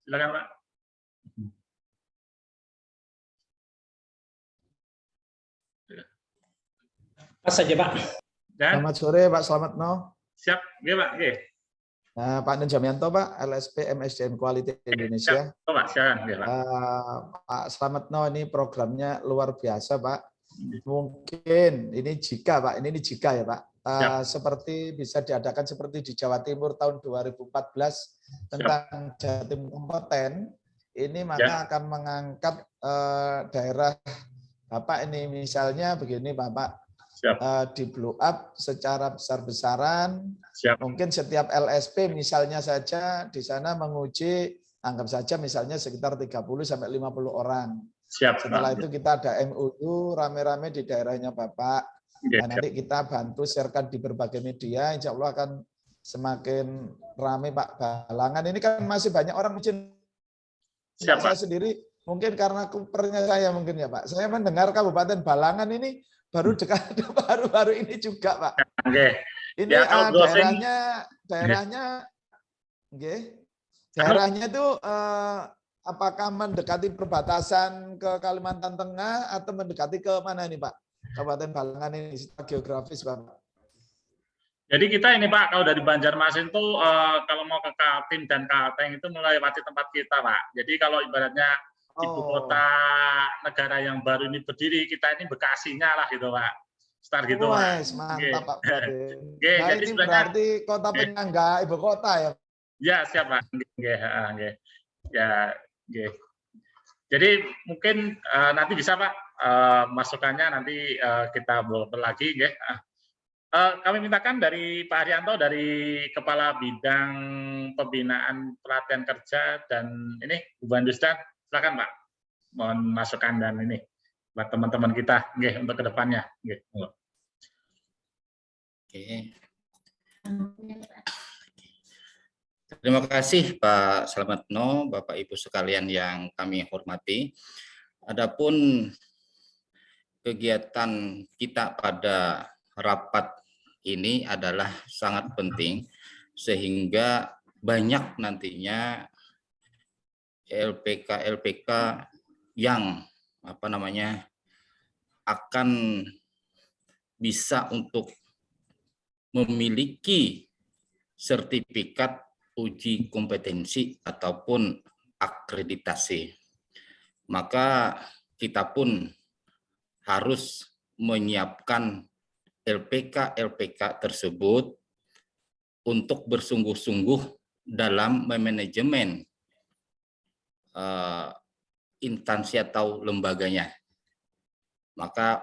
Silakan Pak. Pas saja Pak. Dan, selamat sore Pak Slametno. Siap, ya Pak. Oke. Pak Nenjamianto Pak, LSP MSDM Quality Indonesia. Siap. Oh, Pak, silakan. Ya, Pak. Pak Slametno, ini programnya luar biasa Pak. Mungkin ini jika Pak, ini jika ya Pak, seperti bisa diadakan seperti di Jawa Timur tahun 2014 tentang Jatim Kompeten, ini maka akan mengangkat daerah Bapak ini misalnya begini Bapak, di blow up secara besar-besaran. Mungkin setiap LSP misalnya saja di sana menguji, anggap saja misalnya sekitar 30 sampai 50 orang. Setelah itu kita ada MOU rame-rame di daerahnya Bapak. Nah, nanti kita bantu sharekan di berbagai media, insya Allah akan semakin rame Pak. Balangan ini kan masih banyak orang mungkin. Saya sendiri mungkin karena kupernya saya mungkin ya Pak. Saya mendengar Kabupaten Balangan ini baru dekat baru-baru ini juga Pak. Ini ya, daerahnya itu apakah mendekati perbatasan ke Kalimantan Tengah atau mendekati ke mana ini Pak? Kabupaten Balangan ini secara geografis Pak. Jadi kita ini Pak, kalau dari Banjarmasin itu kalau mau ke Kaltim dan Kalteng itu melewati tempat kita Pak. Jadi kalau ibaratnya ibu kota negara yang baru ini berdiri, kita ini Bekasinya lah gitu Pak. start gitu Pak. Wes, mantap Pak berarti. Oke, Nah, jadi ini sebenarnya berarti kota penyangga ibu kota ya. ya siap Pak. Ya, jadi mungkin nanti bisa Pak masukannya nanti kita bolak lagi ya. Kami mintakan dari Pak Haryanto dari Kepala Bidang Pembinaan Pelatihan Kerja dan ini Bu Bandusdan, silakan Pak. Mohon masukan dan ini buat teman-teman kita untuk kedepannya. Oke. Terima kasih Pak Slametno, Bapak Ibu sekalian yang kami hormati. Adapun kegiatan kita pada rapat ini adalah sangat penting sehingga banyak nantinya LPK yang akan bisa untuk memiliki sertifikat uji kompetensi ataupun akreditasi. Maka kita pun harus menyiapkan LPK tersebut untuk bersungguh-sungguh dalam manajemen instansi atau lembaganya. Maka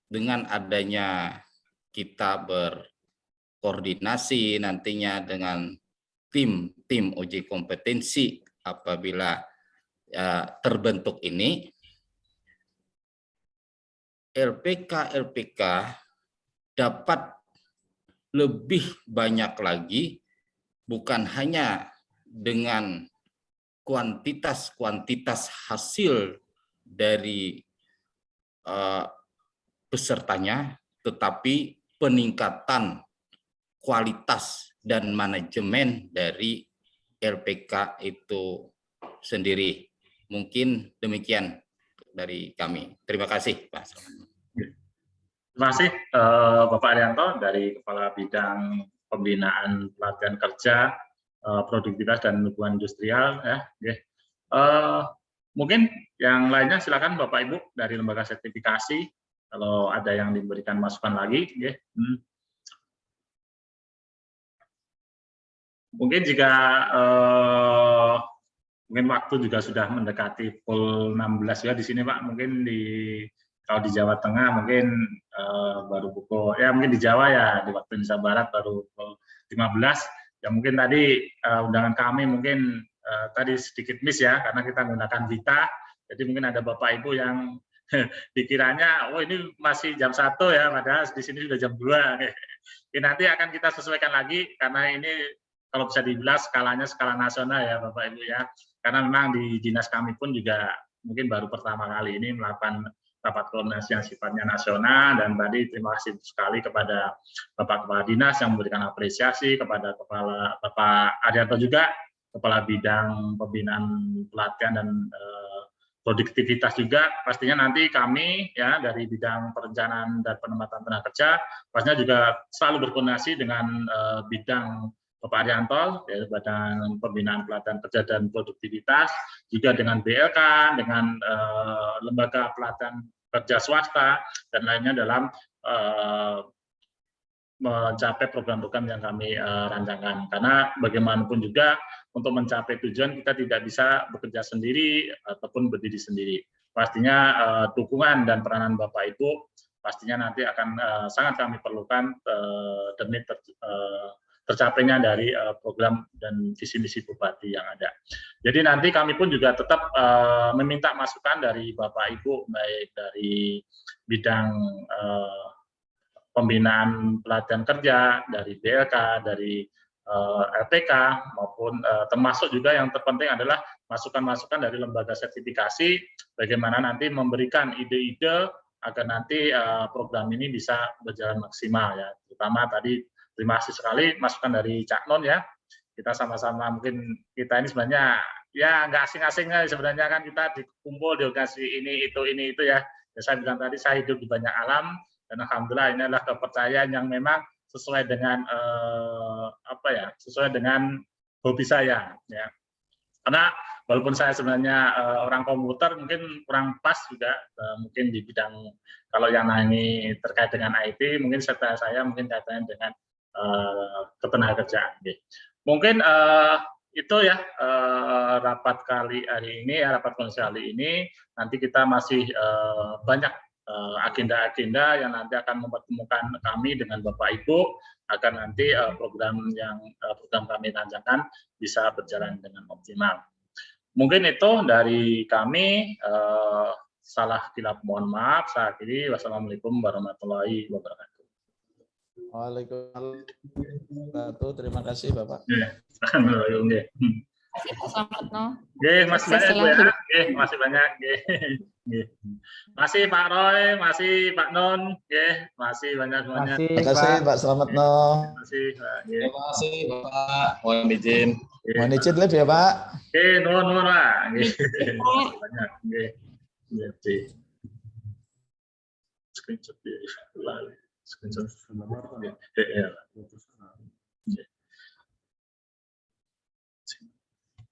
dengan adanya kita berkoordinasi nantinya dengan tim uji kompetensi apabila terbentuk ini, LPK dapat lebih banyak lagi, bukan hanya dengan kuantitas hasil dari pesertanya, tetapi peningkatan kualitas dan manajemen dari LPK itu sendiri. Mungkin demikian dari kami. Terima kasih, Pak. Terima kasih Bapak Haryanto dari Kepala Bidang Pembinaan Pelatihan Kerja, Produktivitas dan Hubungan Industrial. Mungkin yang lainnya silakan Bapak Ibu dari lembaga sertifikasi kalau ada yang diberikan masukan lagi. Mungkin jika mungkin waktu juga sudah mendekati pukul 16 ya di sini Pak. Mungkin kalau di Jawa Tengah mungkin baru pukul, mungkin di Jawa ya di waktu Indonesia Barat baru pukul 15. Ya mungkin tadi undangan kami mungkin tadi sedikit miss ya karena kita menggunakan Vita. Jadi mungkin ada Bapak Ibu yang dikiranya ini masih jam 1 ya, padahal di sini sudah jam 2. Ini nanti akan kita sesuaikan lagi karena ini kalau bisa dibilang skalanya skala nasional ya Bapak Ibu ya. Karena memang di dinas kami pun juga mungkin baru pertama kali ini melakukan rapat koordinasi yang sifatnya nasional, dan tadi terima kasih sekali kepada Bapak Kepala Dinas yang memberikan apresiasi, kepada Bapak Haryanto juga, Kepala Bidang Pembinaan Pelatihan dan Produktivitas juga. Pastinya nanti kami ya dari bidang perencanaan dan penempatan tenaga kerja pastinya juga selalu berkoordinasi dengan bidang Bapak Haryanto, ya, Badan Pembinaan Pelatihan Kerja dan Produktivitas, juga dengan BLK, dengan lembaga pelatihan kerja swasta, dan lainnya dalam mencapai program-program yang kami rancangkan. Karena bagaimanapun juga untuk mencapai tujuan kita tidak bisa bekerja sendiri ataupun berdiri sendiri. Pastinya dukungan dan peranan Bapak Ibu pastinya nanti akan sangat kami perlukan demi tercapainya dari program dan visi misi Bupati yang ada. Jadi nanti kami pun juga tetap meminta masukan dari Bapak Ibu, baik dari bidang pembinaan pelatihan kerja, dari BLK, dari LPK, maupun termasuk juga yang terpenting adalah masukan-masukan dari lembaga sertifikasi, bagaimana nanti memberikan ide-ide agar nanti program ini bisa berjalan maksimal ya. Terutama tadi terima kasih sekali masukan dari Cak Non ya. Kita sama-sama mungkin kita ini sebenarnya ya nggak asing-asing sebenarnya kan kita dikumpul di organisasi ini itu ya. Ya saya bilang tadi saya hidup di banyak alam dan alhamdulillah ini adalah kepercayaan yang memang sesuai dengan sesuai dengan hobi saya ya. Karena walaupun saya sebenarnya orang komputer, mungkin kurang pas juga mungkin di bidang kalau yang ini terkait dengan IT, mungkin serta saya mungkin kaitannya dengan ketenagakerjaan. Mungkin itu ya rapat kali hari ini, rapat kondisi kali ini. Nanti kita masih banyak agenda-agenda yang nanti akan mempertemukan kami dengan Bapak Ibu agar nanti program kami rancangkan bisa berjalan dengan optimal. Mungkin itu dari kami. Salah kilap mohon maaf. Saya akhiri. Wassalamualaikum warahmatullahi wabarakatuh. Waalaikumsalam. Terima kasih Bapak. Masih banyak Bu ya. Masih banyak. Masih Pak Roy, masih Pak Non, masih banyak semuanya. Terima kasih Pak Slametno. Terima kasih Bapak. Mohon izin. Mohon izin live ya Pak. Nuhun Pak. Masih banyak. Screenshot. Screenshot.